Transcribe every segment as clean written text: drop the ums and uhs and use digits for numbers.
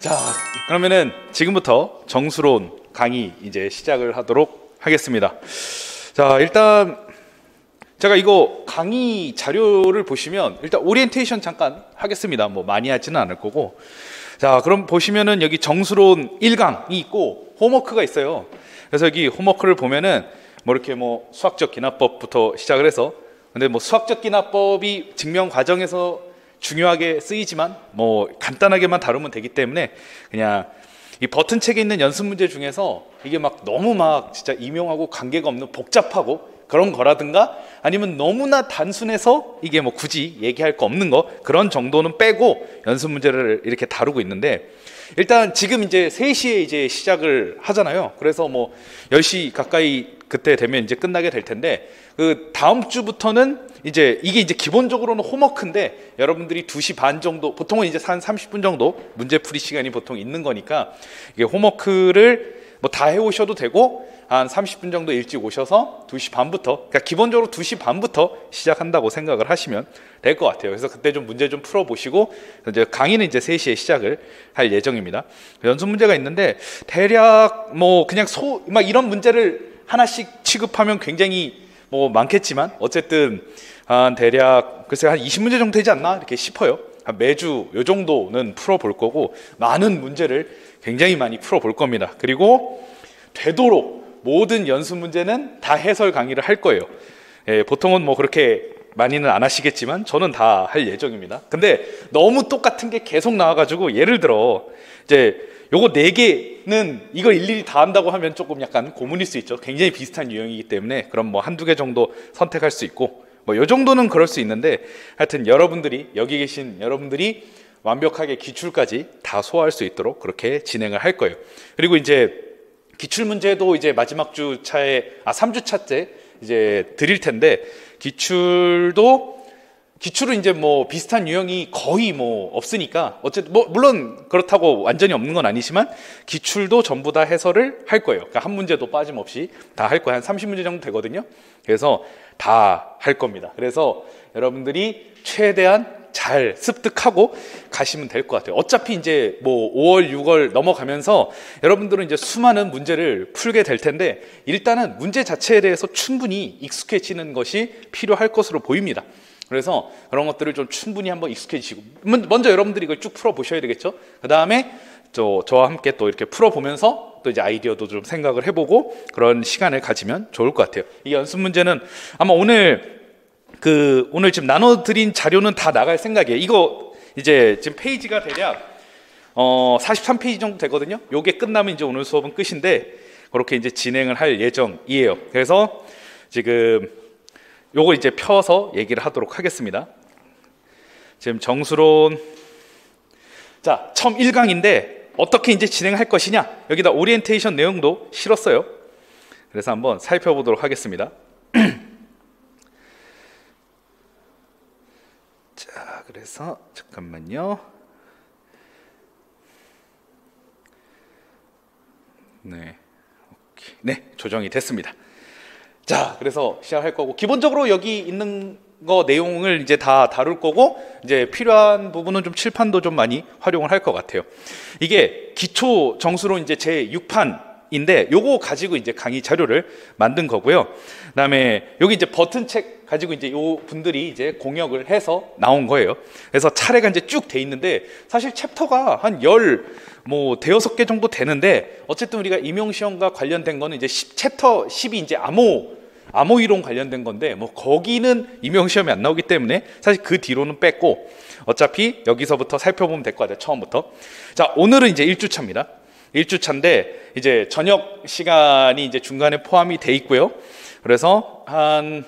자, 그러면은 지금부터 정수론 강의 이제 시작을 하도록 하겠습니다. 자, 일단 제가 이거 강의 자료를 보시면 일단 오리엔테이션 잠깐 하겠습니다. 뭐 많이 하지는 않을 거고. 자, 그럼 보시면은 여기 정수론 1강이 있고 홈워크가 있어요. 그래서 여기 홈워크를 보면은 뭐 이렇게 뭐 수학적 기납법부터 시작을 해서, 근데 뭐 수학적 기납법이 증명 과정에서 중요하게 쓰이지만 뭐 간단하게만 다루면 되기 때문에 그냥 이 버튼책에 있는 연습 문제 중에서 이게 막 너무 막 진짜 임용하고 관계가 없는 복잡하고 그런 거라든가 아니면 너무나 단순해서 이게 뭐 굳이 얘기할 거 없는 거 그런 정도는 빼고 연습 문제를 이렇게 다루고 있는데, 일단 지금 이제 3시에 이제 시작을 하잖아요. 그래서 뭐 10시 가까이 그때 되면 이제 끝나게 될 텐데, 그 다음 주부터는 이제 이게 이제 기본적으로는 홈워크인데 여러분들이 2시 반 정도, 보통은 이제 한 30분 정도 문제 풀이 시간이 보통 있는 거니까 이게 홈워크를 뭐 다 해오셔도 되고 한 30분 정도 일찍 오셔서 2시 반부터, 그러니까 기본적으로 2시 반부터 시작한다고 생각을 하시면 될 것 같아요. 그래서 그때 좀 문제 좀 풀어보시고 이제 강의는 이제 3시에 시작을 할 예정입니다. 연습 문제가 있는데 대략 뭐 그냥 막 이런 문제를 하나씩 취급하면 굉장히 뭐 많겠지만 어쨌든 한 대략 글쎄 한 20문제 정도 되지 않나 이렇게 싶어요. 매주 요 정도는 풀어볼 거고 많은 문제를 굉장히 많이 풀어볼 겁니다. 그리고 되도록 모든 연습 문제는 다 해설 강의를 할 거예요. 예, 보통은 뭐 그렇게 많이는 안 하시겠지만 저는 다 할 예정입니다. 근데 너무 똑같은 게 계속 나와가지고 예를 들어 이제 요거 4개는 이걸 일일이 다 한다고 하면 조금 약간 고문일 수 있죠. 굉장히 비슷한 유형이기 때문에 그럼 뭐 한두 개 정도 선택할 수 있고 뭐 요 정도는 그럴 수 있는데, 하여튼 여러분들이 여기 계신 여러분들이 완벽하게 기출까지 다 소화할 수 있도록 그렇게 진행을 할 거예요. 그리고 이제 기출 문제도 이제 마지막 주차에 3주차 때 이제 드릴 텐데, 기출은 이제 뭐 비슷한 유형이 거의 뭐 없으니까 어쨌든 뭐 물론 그렇다고 완전히 없는 건 아니지만 기출도 전부 다 해설을 할 거예요. 그러니까 한 문제도 빠짐없이 다 할 거예요. 한 30문제 정도 되거든요. 그래서 다 할 겁니다. 그래서 여러분들이 최대한 잘 습득하고 가시면 될 것 같아요. 어차피 이제 뭐 5월, 6월 넘어가면서 여러분들은 이제 수많은 문제를 풀게 될 텐데 일단은 문제 자체에 대해서 충분히 익숙해지는 것이 필요할 것으로 보입니다. 그래서 그런 것들을 좀 충분히 한번 익숙해지시고, 먼저 여러분들이 이걸 쭉 풀어보셔야 되겠죠. 그 다음에 저와 함께 또 이렇게 풀어보면서 또 이제 아이디어도 좀 생각을 해보고 그런 시간을 가지면 좋을 것 같아요. 이 연습 문제는 아마 오늘 지금 나눠드린 자료는 다 나갈 생각이에요. 이거 이제 지금 페이지가 대략 43페이지 정도 되거든요. 요게 끝나면 이제 오늘 수업은 끝인데 그렇게 이제 진행을 할 예정이에요. 그래서 지금 요거 이제 펴서 얘기를 하도록 하겠습니다. 지금 정수론, 자, 처음 1강인데 어떻게 이제 진행할 것이냐, 여기다 오리엔테이션 내용도 실었어요. 그래서 한번 살펴보도록 하겠습니다. 자, 그래서 잠깐만요. 네, 오케이. 네, 조정이 됐습니다. 자, 그래서 시작할 거고, 기본적으로 여기 있는 거 내용을 이제 다 다룰 거고, 이제 필요한 부분은 좀 칠판도 좀 많이 활용을 할 것 같아요. 이게 기초 정수론 이제 제 6판인데 요거 가지고 이제 강의 자료를 만든 거고요. 그다음에 여기 이제 버튼책 가지고 이제 요 분들이 이제 공역을 해서 나온 거예요. 그래서 차례가 이제 쭉 돼 있는데 사실 챕터가 한 대여섯 개 정도 되는데, 어쨌든 우리가 임용시험과 관련된 거는 이제 챕터 10이 이제 암호 이론 관련된 건데 뭐 거기는 임용시험이 안 나오기 때문에 사실 그 뒤로는 뺐고 어차피 여기서부터 살펴보면 될 것 같아요. 처음부터. 자, 오늘은 이제 1주차입니다. 1주차인데 이제 저녁 시간이 이제 중간에 포함이 돼 있고요. 그래서 한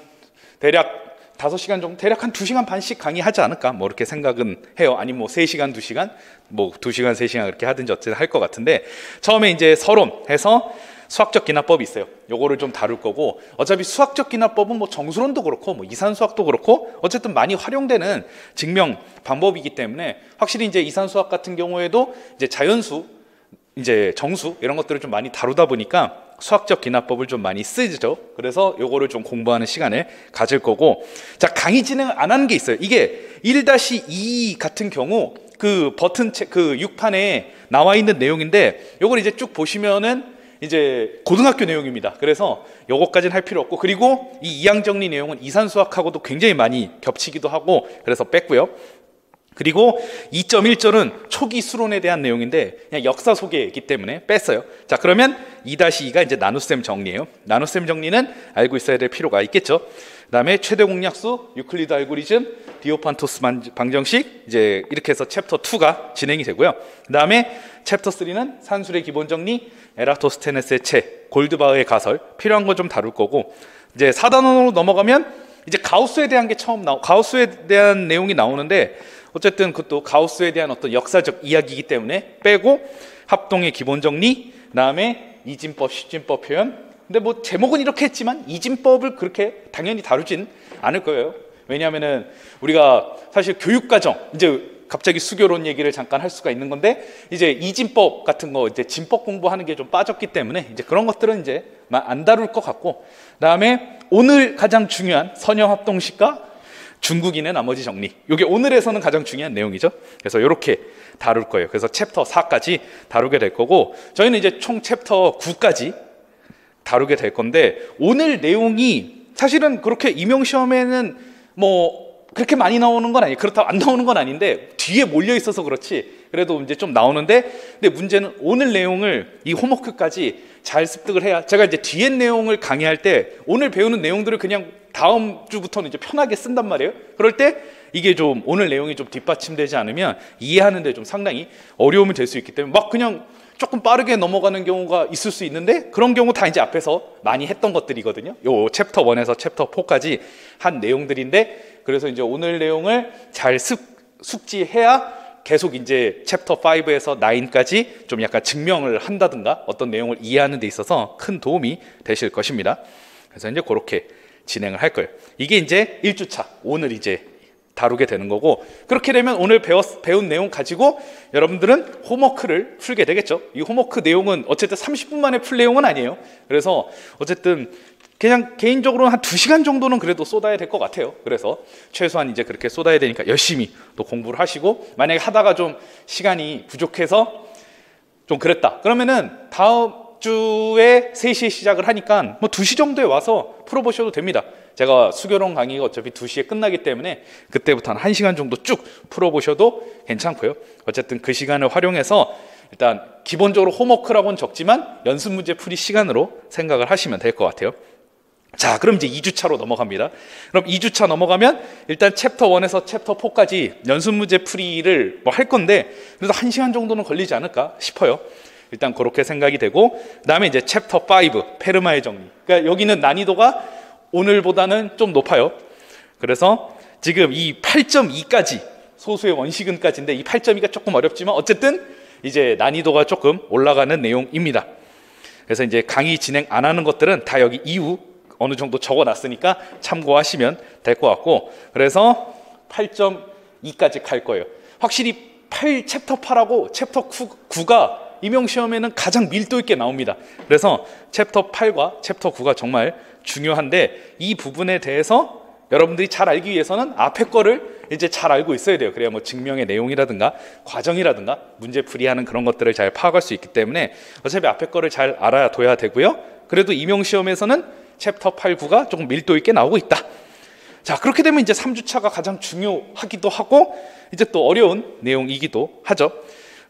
대략 5시간 정도, 대략 한 2시간 반씩 강의하지 않을까 뭐 이렇게 생각은 해요. 아니면 뭐 3시간, 2시간, 뭐 2시간, 3시간 그렇게 하든지 어쨌든 할 것 같은데, 처음에 이제 서론해서 수학적 기납법이 있어요. 요거를 좀 다룰 거고, 어차피 수학적 기납법은 뭐 정수론도 그렇고 뭐 이산수학도 그렇고 어쨌든 많이 활용되는 증명 방법이기 때문에 확실히 이제 이산수학 같은 경우에도 이제 자연수, 이제 정수 이런 것들을 좀 많이 다루다 보니까 수학적 기납법을 좀 많이 쓰죠. 그래서 요거를 좀 공부하는 시간을 가질 거고, 자, 강의 진행을 안 하는 게 있어요. 이게 1-2 같은 경우 그 버튼 그 6판에 나와 있는 내용인데 요걸 이제 쭉 보시면은 이제 고등학교 내용입니다. 그래서 요거까지는 할 필요 없고, 그리고 이 이항 정리 내용은 이산수학하고도 굉장히 많이 겹치기도 하고 그래서 뺐고요. 그리고 2.1절은 초기 수론에 대한 내용인데 그냥 역사 소개이기 때문에 뺐어요. 자, 그러면 2-2가 이제 나눗셈 정리예요. 나눗셈 정리는 알고 있어야 될 필요가 있겠죠. 그 다음에 최대 공약수, 유클리드 알고리즘, 디오판토스 방정식, 이제 이렇게 해서 챕터 2가 진행이 되고요. 그 다음에 챕터 3는 산술의 기본 정리, 에라토스테네스의 책, 골드바흐의 가설, 필요한 거 좀 다룰 거고, 이제 4단원으로 넘어가면 이제 가우스에 대한 게 가우스에 대한 내용이 나오는데, 어쨌든 그것도 가우스에 대한 어떤 역사적 이야기이기 때문에 빼고, 합동의 기본 정리, 그다음에 이진법, 시진법 표현. 근데 뭐 제목은 이렇게 했지만 이진법을 그렇게 당연히 다루진 않을 거예요. 왜냐하면은 우리가 사실 교육과정, 이제 갑자기 수교론 얘기를 잠깐 할 수가 있는 건데, 이제 이진법 같은 거 이제 진법 공부하는 게 좀 빠졌기 때문에 이제 그런 것들은 이제 안 다룰 것 같고, 그다음에 오늘 가장 중요한 선형합동식과 중국인의 나머지 정리, 이게 오늘에서는 가장 중요한 내용이죠. 그래서 이렇게 다룰 거예요. 그래서 챕터 4까지 다루게 될 거고, 저희는 이제 총 챕터 9까지 다루게 될 건데, 오늘 내용이 사실은 그렇게 임용시험에는 뭐 그렇게 많이 나오는 건 아니에요. 그렇다고 안 나오는 건 아닌데 뒤에 몰려 있어서 그렇지 그래도 이제 좀 나오는데, 근데 문제는 오늘 내용을 이 홈워크까지 잘 습득을 해야, 제가 이제 뒤에 내용을 강의할 때 오늘 배우는 내용들을 그냥 다음 주부터는 이제 편하게 쓴단 말이에요. 그럴 때 이게 좀 오늘 내용이 좀 뒷받침되지 않으면 이해하는 데 좀 상당히 어려움이 될 수 있기 때문에 막 그냥 조금 빠르게 넘어가는 경우가 있을 수 있는데, 그런 경우 다 이제 앞에서 많이 했던 것들이거든요. 요 챕터 1에서 챕터 4까지 한 내용들인데, 그래서 이제 오늘 내용을 잘 숙지해야 계속 이제 챕터 5에서 9까지 좀 약간 증명을 한다든가 어떤 내용을 이해하는 데 있어서 큰 도움이 되실 것입니다. 그래서 이제 그렇게 진행을 할 거예요. 이게 이제 1주차, 오늘 이제 다루게 되는 거고, 그렇게 되면 오늘 배운 내용 가지고 여러분들은 홈워크를 풀게 되겠죠. 이 홈워크 내용은 어쨌든 30분 만에 풀 내용은 아니에요. 그래서 어쨌든 그냥 개인적으로 한 2시간 정도는 그래도 쏟아야 될 것 같아요. 그래서 최소한 이제 그렇게 쏟아야 되니까 열심히 또 공부를 하시고, 만약에 하다가 좀 시간이 부족해서 좀 그랬다 그러면은 다음 주에 3시에 시작을 하니까 뭐 2시 정도에 와서 풀어보셔도 됩니다. 제가 수교론 강의가 어차피 2시에 끝나기 때문에 그때부터 한 1시간 정도 쭉 풀어보셔도 괜찮고요. 어쨌든 그 시간을 활용해서 일단 기본적으로 홈워크라고는 적지만 연습 문제 풀이 시간으로 생각을 하시면 될 것 같아요. 자, 그럼 이제 2주차로 넘어갑니다. 그럼 2주차 넘어가면 일단 챕터 1에서 챕터 4까지 연습 문제 풀이를 뭐 할 건데, 그래도 1시간 정도는 걸리지 않을까 싶어요. 일단 그렇게 생각이 되고, 그 다음에 이제 챕터 5 페르마의 정리. 그러니까 여기는 난이도가 오늘보다는 좀 높아요. 그래서 지금 이 8.2까지 소수의 원시근까지인데, 이 8.2가 조금 어렵지만 어쨌든 이제 난이도가 조금 올라가는 내용입니다. 그래서 이제 강의 진행 안 하는 것들은 다 여기 이후 어느 정도 적어놨으니까 참고하시면 될 것 같고, 그래서 8.2까지 갈 거예요. 확실히 챕터 8하고 챕터 9가 임용시험에는 가장 밀도 있게 나옵니다. 그래서 챕터 8과 챕터 9가 정말 중요한데, 이 부분에 대해서 여러분들이 잘 알기 위해서는 앞에 거를 이제 잘 알고 있어야 돼요. 그래야 뭐 증명의 내용이라든가 과정이라든가 문제풀이하는 그런 것들을 잘 파악할 수 있기 때문에 어차피 앞에 거를 잘 알아둬야 되고요. 그래도 임용시험에서는 챕터 8, 9가 조금 밀도 있게 나오고 있다. 자, 그렇게 되면 이제 3주차가 가장 중요하기도 하고 이제 또 어려운 내용이기도 하죠.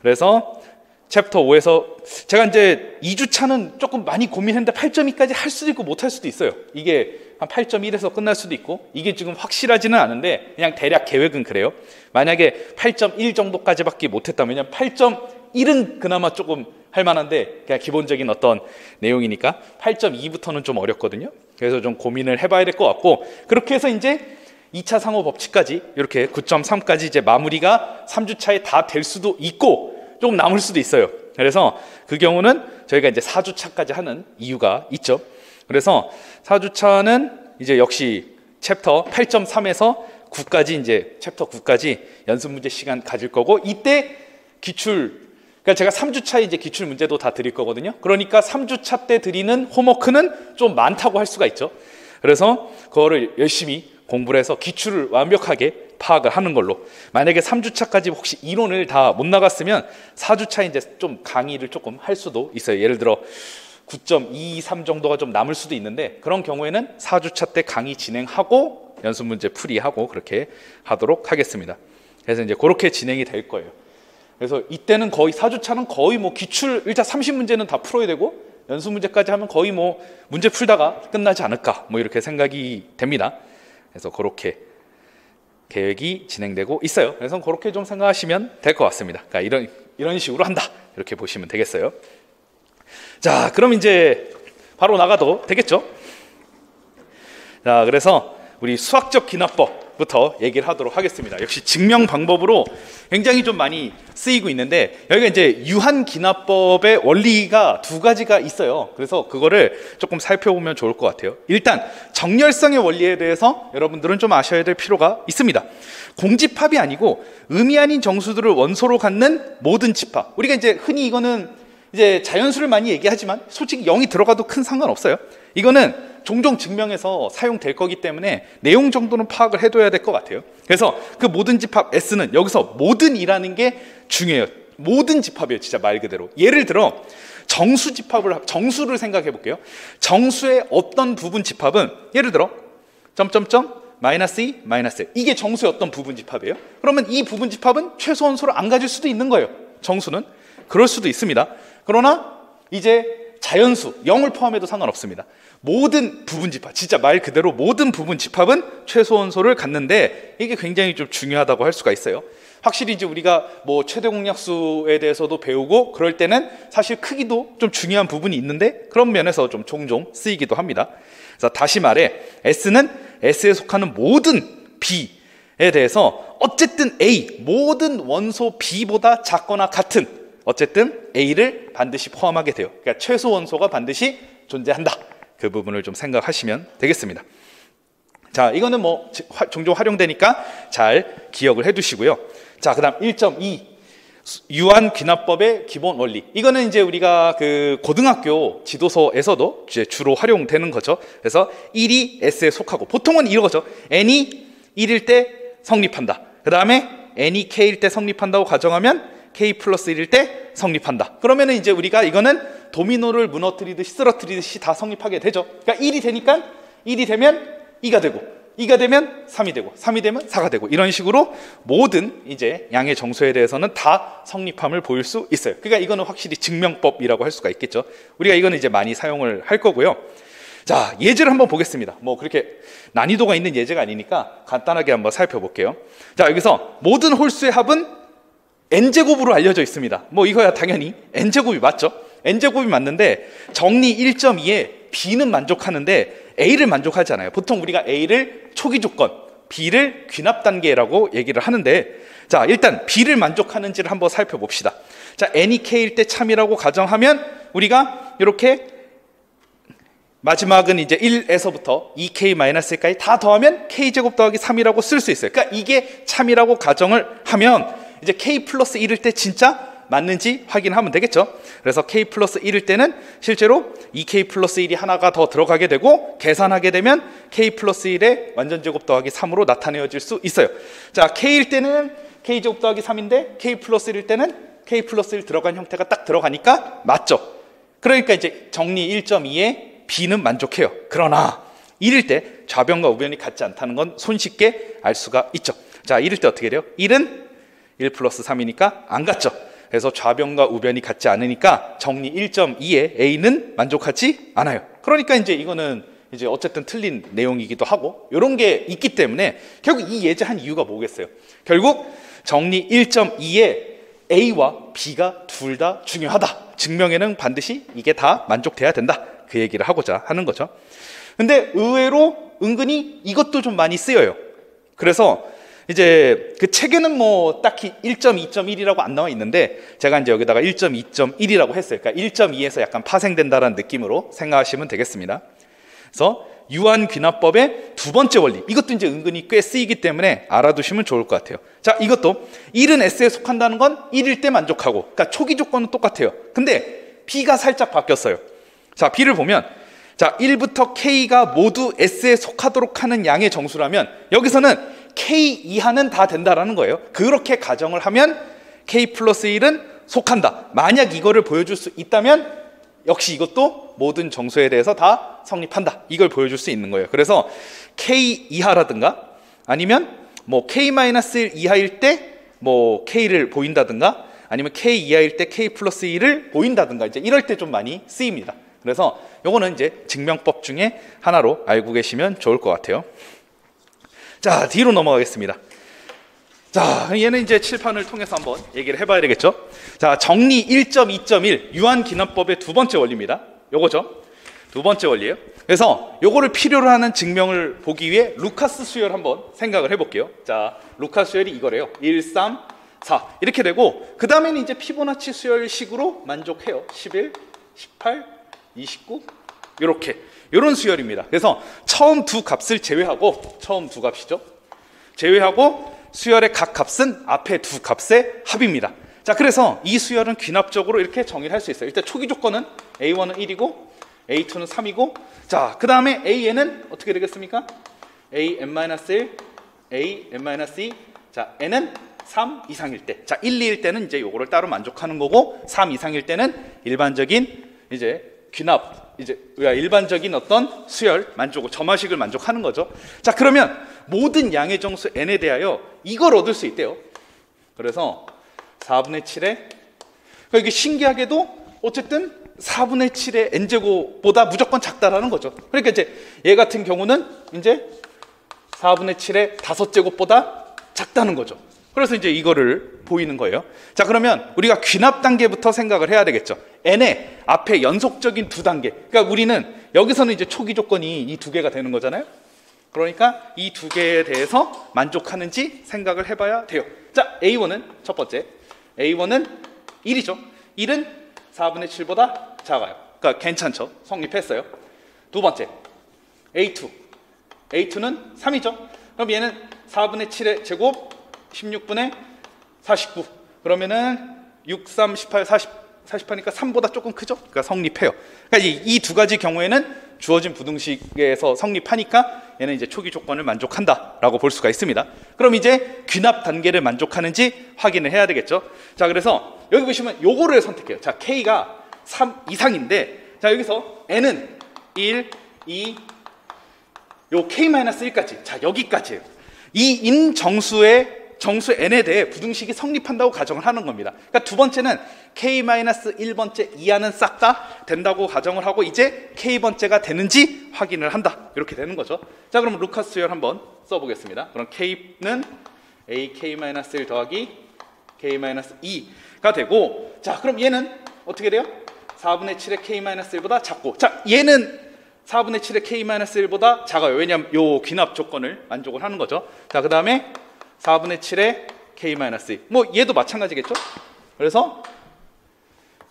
그래서 챕터 5에서 제가 이제 2주차는 조금 많이 고민했는데 8.2까지 할 수도 있고 못 할 수도 있어요. 이게 한 8.1에서 끝날 수도 있고, 이게 지금 확실하지는 않은데 그냥 대략 계획은 그래요. 만약에 8.1 정도까지밖에 못했다면, 왜냐면 8.1은 그나마 조금 할 만한데 그냥 기본적인 어떤 내용이니까 8.2부터는 좀 어렵거든요. 그래서 좀 고민을 해봐야 될 것 같고, 그렇게 해서 이제 2차 상호 법칙까지 이렇게 9.3까지 이제 마무리가 3주차에 다 될 수도 있고 조금 남을 수도 있어요. 그래서 그 경우는 저희가 이제 4주차까지 하는 이유가 있죠. 그래서 4주차는 이제 역시 챕터 8.3에서 9까지 이제 챕터 9까지 연습 문제 시간 가질 거고, 이때 기출, 그러니까 제가 3주차에 이제 기출 문제도 다 드릴 거거든요. 그러니까 3주차 때 드리는 홈워크는 좀 많다고 할 수가 있죠. 그래서 그거를 열심히 공부를 해서 기출을 완벽하게 파악을 하는 걸로. 만약에 3주차까지 혹시 이론을 다 못 나갔으면 4주차 이제 좀 강의를 조금 할 수도 있어요. 예를 들어 9.23 정도가 좀 남을 수도 있는데, 그런 경우에는 4주차 때 강의 진행하고 연습 문제 풀이하고 그렇게 하도록 하겠습니다. 그래서 이제 그렇게 진행이 될 거예요. 그래서 이때는 거의 4주차는 거의 뭐 기출 일단 30문제는 다 풀어야 되고 연습 문제까지 하면 거의 뭐 문제 풀다가 끝나지 않을까 뭐 이렇게 생각이 됩니다. 그래서 그렇게 계획이 진행되고 있어요. 그래서 그렇게 좀 생각하시면 될 것 같습니다. 그러니까 이런 식으로 한다 이렇게 보시면 되겠어요. 자, 그럼 이제 바로 나가도 되겠죠? 자, 그래서 우리 수학적 기납법부터 얘기를 하도록 하겠습니다. 역시 증명 방법으로 굉장히 좀 많이 쓰이고 있는데, 여기가 이제 유한 기납법의 원리가 두 가지가 있어요. 그래서 그거를 조금 살펴보면 좋을 것 같아요. 일단 정렬성의 원리에 대해서 여러분들은 좀 아셔야 될 필요가 있습니다. 공집합이 아니고 의미 아닌 정수들을 원소로 갖는 모든 집합. 우리가 이제 흔히 이거는 이제 자연수를 많이 얘기하지만 솔직히 0이 들어가도 큰 상관없어요. 이거는 종종 증명에서 사용될 거기 때문에 내용 정도는 파악을 해둬야 될 것 같아요. 그래서 그 모든 집합 S는 여기서 모든이라는 게 중요해요. 모든 집합이에요. 진짜 말 그대로. 예를 들어 정수 집합을, 정수를 생각해 볼게요. 정수의 어떤 부분 집합은 예를 들어 점점점 마이너스 2 마이너스 1, 이게 정수의 어떤 부분 집합이에요. 그러면 이 부분 집합은 최소 원소를 안 가질 수도 있는 거예요. 정수는 그럴 수도 있습니다. 그러나 이제 자연수 0을 포함해도 상관없습니다. 모든 부분 집합, 진짜 말 그대로 모든 부분 집합은 최소 원소를 갖는데, 이게 굉장히 좀 중요하다고 할 수가 있어요. 확실히 이제 우리가 뭐 최대 공약수에 대해서도 배우고 그럴 때는 사실 크기도 좀 중요한 부분이 있는데, 그런 면에서 좀 종종 쓰이기도 합니다. 그래서 다시 말해 S는 S에 속하는 모든 B에 대해서 어쨌든 A, 모든 원소 B보다 작거나 같은 어쨌든 A를 반드시 포함하게 돼요. 그러니까 최소 원소가 반드시 존재한다. 그 부분을 좀 생각하시면 되겠습니다. 자, 이거는 뭐 종종 활용되니까 잘 기억을 해두시고요. 자, 그다음 1.2 유한 귀납법의 기본 원리. 이거는 이제 우리가 그 고등학교 지도서에서도 이제 주로 활용되는 거죠. 그래서 1이 S에 속하고, 보통은 이거죠. N이 1일 때 성립한다. 그 다음에 N이 K일 때 성립한다고 가정하면 K 플러스 1일 때 성립한다. 그러면은 이제 우리가 이거는 도미노를 무너뜨리듯이 쓰러뜨리듯이 다 성립하게 되죠. 그러니까 1이 되니까 1이 되면 2가 되고, 2가 되면 3이 되고, 3이 되면 4가 되고, 이런 식으로 모든 이제 양의 정수에 대해서는 다 성립함을 보일 수 있어요. 그러니까 이거는 확실히 증명법이라고 할 수가 있겠죠. 우리가 이거는 이제 많이 사용을 할 거고요. 자, 예제를 한번 보겠습니다. 뭐 그렇게 난이도가 있는 예제가 아니니까 간단하게 한번 살펴볼게요. 자, 여기서 모든 홀수의 합은 n제곱으로 알려져 있습니다. 뭐 이거야 당연히 n제곱이 맞죠? n제곱이 맞는데 정리 1.2에 b는 만족하는데 a를 만족하지 않아요. 보통 우리가 a를 초기 조건, b를 귀납 단계라고 얘기를 하는데, 자, 일단 b를 만족하는지를 한번 살펴봅시다. 자, n이 k일 때 참이라고 가정하면 우리가 이렇게 마지막은 이제 1에서부터 2k-1까지 다 더하면 k제곱 더하기 3이라고 쓸 수 있어요. 그러니까 이게 참이라고 가정을 하면 이제 k 플러스 1일 때 진짜 맞는지 확인하면 되겠죠. 그래서 k 플러스 1일 때는 실제로 2k 플러스 1이 하나가 더 들어가게 되고, 계산하게 되면 k 플러스 1의 완전제곱 더하기 3으로 나타내어질 수 있어요. 자, k일 때는 k제곱 더하기 3인데 k 플러스 1일 때는 k 플러스 1 들어간 형태가 딱 들어가니까 맞죠. 그러니까 이제 정리 1.2에 b는 만족해요. 그러나 1일 때 좌변과 우변이 같지 않다는 건 손쉽게 알 수가 있죠. 자, 1일 때 어떻게 돼요? 1은 1 플러스 3이니까 안 같죠. 그래서 좌변과 우변이 같지 않으니까 정리 1.2에 A는 만족하지 않아요. 그러니까 이제 이거는 이제 어쨌든 틀린 내용이기도 하고, 이런 게 있기 때문에 결국 이 예제 한 이유가 뭐겠어요? 결국 정리 1.2에 A와 B가 둘 다 중요하다. 증명에는 반드시 이게 다 만족돼야 된다. 그 얘기를 하고자 하는 거죠. 근데 의외로 은근히 이것도 좀 많이 쓰여요. 그래서 이제 그 책에는 뭐 딱히 1.2.1이라고 안 나와 있는데, 제가 이제 여기다가 1.2.1이라고 했어요. 그러니까 1.2에서 약간 파생된다라는 느낌으로 생각하시면 되겠습니다. 그래서 유한 귀납법의 두 번째 원리, 이것도 이제 은근히 꽤 쓰이기 때문에 알아두시면 좋을 것 같아요. 자, 이것도 1은 S에 속한다는 건 1일 때 만족하고, 그러니까 초기 조건은 똑같아요. 근데 B가 살짝 바뀌었어요. 자, B를 보면 자, 1부터 K가 모두 S에 속하도록 하는 양의 정수라면 여기서는 K 이하는 다 된다라는 거예요. 그렇게 가정을 하면 K 플러스 1은 속한다. 만약 이거를 보여줄 수 있다면 역시 이것도 모든 정수에 대해서 다 성립한다. 이걸 보여줄 수 있는 거예요. 그래서 K 이하라든가 아니면 뭐 K-1 이하일 때 뭐 K를 보인다든가 아니면 K 이하일 때 K 플러스 1을 보인다든가 이제 이럴 때 좀 많이 쓰입니다. 그래서 요거는 이제 증명법 중에 하나로 알고 계시면 좋을 것 같아요. 자, 뒤로 넘어가겠습니다. 자, 얘는 이제 칠판을 통해서 한번 얘기를 해봐야 되겠죠. 자, 정리 1.2.1 유한기납법의 두 번째 원리입니다. 요거죠. 두 번째 원리예요. 그래서 요거를 필요로 하는 증명을 보기 위해 루카스 수열 한번 생각을 해볼게요. 자, 루카스 수열이 이거래요. 1, 3, 4 이렇게 되고 그 다음에는 이제 피보나치 수열식으로 만족해요. 11, 18, 29 이렇게 이런 수열입니다. 그래서 처음 두 값을 제외하고 처음 두 값이죠. 제외하고 수열의 각 값은 앞에 두 값의 합입니다. 자, 그래서 이 수열은 귀납적으로 이렇게 정의를 할 수 있어요. 일단 초기 조건은 A1은 1이고 A2는 3이고 자, 그 다음에 AN은 어떻게 되겠습니까? AN-1, AN-2 자, N은 3 이상일 때 자, 1, 2일 때는 이제 요거를 따로 만족하는 거고 3 이상일 때는 일반적인 이제 귀납 이제 일반적인 어떤 수열 만족을 점화식을 만족하는 거죠. 자, 그러면 모든 양의 정수 n에 대하여 이걸 얻을 수 있대요. 그래서 4분의 7에 그러니까 이게 신기하게도 어쨌든 4분의 7의 n제곱보다 무조건 작다라는 거죠. 그러니까 이제 얘 같은 경우는 이제 4분의 7의 5제곱보다 작다는 거죠. 그래서 이제 이거를 보이는 거예요. 자, 그러면 우리가 귀납 단계부터 생각을 해야 되겠죠. n의 앞에 연속적인 두 단계. 그러니까 우리는 여기서는 이제 초기 조건이 이 두 개가 되는 거잖아요. 그러니까 이 두 개에 대해서 만족하는지 생각을 해봐야 돼요. 자, A1은 첫 번째. A1은 1이죠. 1은 4분의 7보다 작아요. 그러니까 괜찮죠. 성립했어요. 두 번째. A2. A2는 3이죠. 그럼 얘는 4분의 7의 제곱 16분의 49 그러면은 6, 3, 18, 40하니까 3보다 조금 크죠? 그러니까 성립해요. 그러니까 이 두 가지 경우에는 주어진 부등식에서 성립하니까 얘는 이제 초기 조건을 만족한다라고 볼 수가 있습니다. 그럼 이제 귀납 단계를 만족하는지 확인을 해야 되겠죠? 자, 그래서 여기 보시면 요거를 선택해요. 자, K가 3 이상인데 자, 여기서 N은 1, 2, 요 K-1까지 자, 여기까지예요. 이 인정수의 정수 n에 대해 부등식이 성립한다고 가정을 하는 겁니다. 그러니까 두 번째는 k-1번째 이하는 싹 다 된다고 가정을 하고 이제 k번째가 되는지 확인을 한다. 이렇게 되는 거죠. 자, 그럼 루카스 수열 한번 써보겠습니다. 그럼 k는 ak-1 더하기 k-2가 되고 자, 그럼 얘는 어떻게 돼요? 4분의 7의 k-1보다 작고 자, 얘는 4분의 7의 k-1보다 작아요. 왜냐하면 요 귀납 조건을 만족을 하는 거죠. 자, 그 다음에 4분의 7의 k-2 뭐 얘도 마찬가지겠죠. 그래서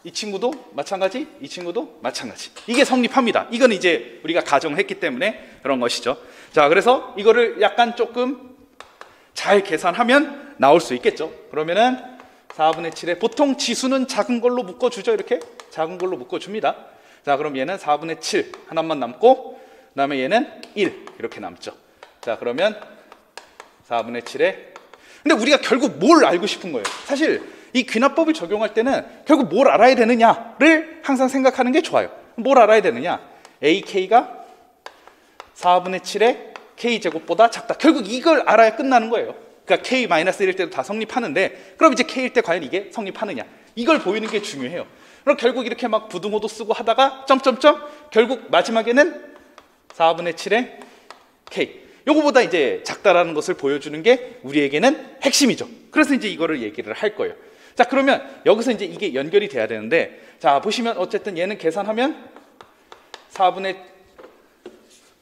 이 친구도 마찬가지, 이 친구도 마찬가지. 이게 성립합니다. 이건 이제 우리가 가정을 했기 때문에 그런 것이죠. 자, 그래서 이거를 약간 조금 잘 계산하면 나올 수 있겠죠. 그러면은 4분의 7에 보통 지수는 작은 걸로 묶어주죠. 이렇게 작은 걸로 묶어줍니다. 자, 그럼 얘는 4분의 7 하나만 남고 그 다음에 얘는 1 이렇게 남죠. 자, 그러면 4분의 7에 근데 우리가 결국 뭘 알고 싶은 거예요. 사실 이 귀납법을 적용할 때는 결국 뭘 알아야 되느냐를 항상 생각하는 게 좋아요. 뭘 알아야 되느냐? AK가 4분의 7의 K제곱보다 작다. 결국 이걸 알아야 끝나는 거예요. 그러니까 K-1일 때도 다 성립하는데 그럼 이제 K일 때 과연 이게 성립하느냐? 이걸 보이는 게 중요해요. 그럼 결국 이렇게 막 부등호도 쓰고 하다가 점점점 결국 마지막에는 4분의 7의 K 요거보다 이제 작다라는 것을 보여주는 게 우리에게는 핵심이죠. 그래서 이제 이거를 얘기를 할 거예요. 자, 그러면 여기서 이제 이게 연결이 돼야 되는데 자, 보시면 어쨌든 얘는 계산하면 4분의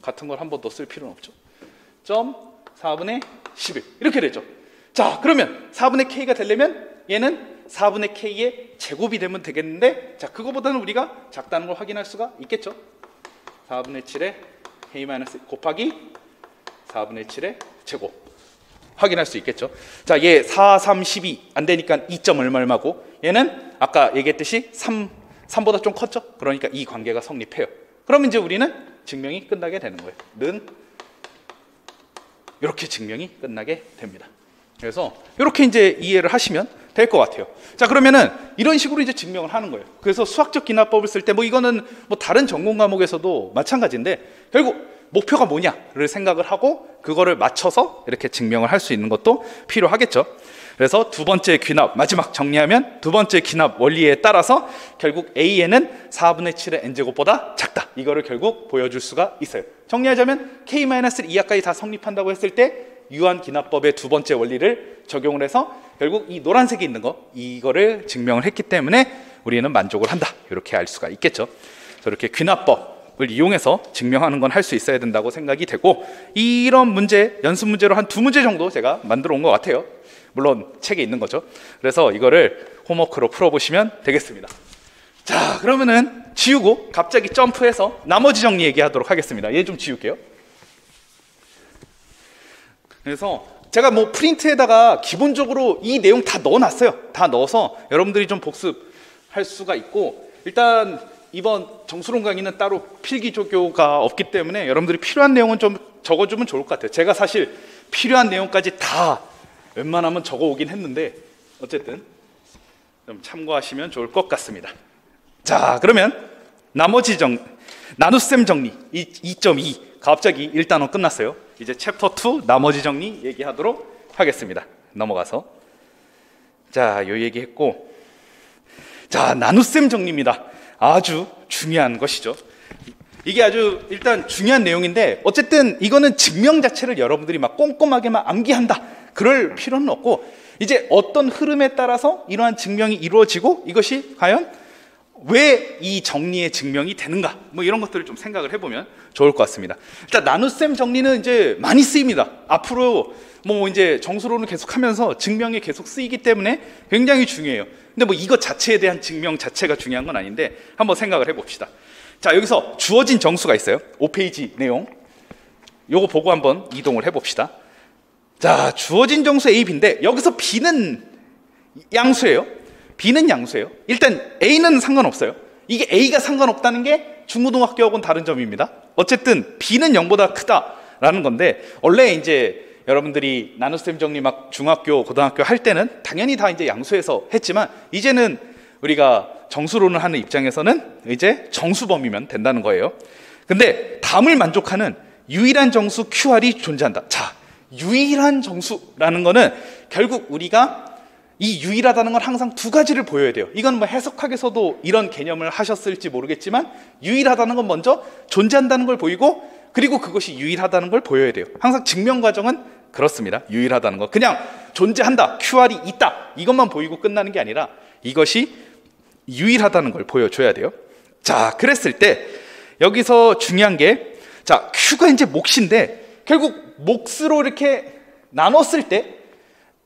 같은 걸 한 번 더 쓸 필요는 없죠. 점 4분의 11 이렇게 되죠. 자, 그러면 4분의 K가 되려면 얘는 4분의 K의 제곱이 되면 되겠는데 자, 그거보다는 우리가 작다는 걸 확인할 수가 있겠죠. 4분의 7의 K- 곱하기 4분의 7의 제곱 확인할 수 있겠죠. 자, 얘 4, 3, 12 안 되니까 2점 얼마고 얘는 아까 얘기했듯이 3보다 좀 컸죠. 그러니까 이 관계가 성립해요. 그러면 이제 우리는 증명이 끝나게 되는 거예요. 는 이렇게 증명이 끝나게 됩니다. 그래서 이렇게 이제 이해를 하시면 될 것 같아요. 자, 그러면은 이런 식으로 이제 증명을 하는 거예요. 그래서 수학적 기납법을 쓸 때 뭐 이거는 뭐 다른 전공 과목에서도 마찬가지인데 결국 목표가 뭐냐를 생각을 하고 그거를 맞춰서 이렇게 증명을 할 수 있는 것도 필요하겠죠. 그래서 두 번째 귀납, 마지막 정리하면 두 번째 귀납 원리에 따라서 결국 An은 4분의 7의 n제곱보다 작다. 이거를 결국 보여줄 수가 있어요. 정리하자면 K-2 이하까지 다 성립한다고 했을 때 유한 기납법의 두 번째 원리를 적용을 해서 결국 이 노란색에 있는 거 이거를 증명을 했기 때문에 우리는 만족을 한다. 이렇게 알 수가 있겠죠. 이렇게 귀납법을 이용해서 증명하는 건 할 수 있어야 된다고 생각이 되고, 이런 문제, 연습 문제로 한 2문제 정도 제가 만들어 온 것 같아요. 물론 책에 있는 거죠. 그래서 이거를 홈워크로 풀어보시면 되겠습니다. 자, 그러면은 지우고 갑자기 점프해서 나머지 정리 얘기하도록 하겠습니다. 얘 좀 지울게요. 그래서 제가 뭐 프린트에다가 기본적으로 이 내용 다 넣어놨어요. 다 넣어서 여러분들이 좀 복습할 수가 있고, 일단 이번 정수론 강의는 따로 필기조교가 없기 때문에 여러분들이 필요한 내용은 좀 적어주면 좋을 것 같아요. 제가 사실 필요한 내용까지 다 웬만하면 적어오긴 했는데 어쨌든 좀 참고하시면 좋을 것 같습니다. 자, 그러면 나머지 나눗셈 정리 2.2 갑자기 1단원 끝났어요. 이제 챕터 2 나머지 정리 얘기하도록 하겠습니다. 넘어가서 자, 요 얘기했고, 자, 나눗셈 정리입니다. 아주 중요한 것이죠. 이게 아주 일단 중요한 내용인데 어쨌든 이거는 증명 자체를 여러분들이 막 꼼꼼하게만 암기한다 그럴 필요는 없고, 이제 어떤 흐름에 따라서 이러한 증명이 이루어지고 이것이 과연 왜 이 정리의 증명이 되는가, 뭐 이런 것들을 좀 생각을 해보면 좋을 것 같습니다. 일단 나눗셈 정리는 이제 많이 쓰입니다. 앞으로 뭐 이제 정수론을 계속하면서 증명이 계속 쓰이기 때문에 굉장히 중요해요. 근데 뭐 이것 자체에 대한 증명 자체가 중요한 건 아닌데 한번 생각을 해봅시다. 자, 여기서 주어진 정수가 있어요. 5페이지 내용. 요거 보고 한번 이동을 해봅시다. 자, 주어진 정수 A, B인데 여기서 B는 양수예요. B는 양수예요. 일단 A는 상관없어요. 이게 A가 상관없다는 게 중고등학교하고는 다른 점입니다. 어쨌든 B는 0보다 크다라는 건데, 원래 이제 여러분들이 나눗셈 정리 막 중학교, 고등학교 할 때는 당연히 다 이제 양수에서 했지만 이제는 우리가 정수론을 하는 입장에서는 이제 정수범위면 된다는 거예요. 근데 다음을 만족하는 유일한 정수 QR이 존재한다. 자, 유일한 정수라는 거는 결국 우리가 이 유일하다는 건 항상 두 가지를 보여야 돼요. 이건 뭐 해석학에서도 이런 개념을 하셨을지 모르겠지만 유일하다는 건 먼저 존재한다는 걸 보이고, 그리고 그것이 유일하다는 걸 보여야 돼요. 항상 증명 과정은 그렇습니다. 유일하다는 거 그냥 존재한다, QR이 있다 이것만 보이고 끝나는 게 아니라 이것이 유일하다는 걸 보여줘야 돼요. 자, 그랬을 때 여기서 중요한 게, 자, Q가 이제 몫인데 결국 몫으로 이렇게 나눴을 때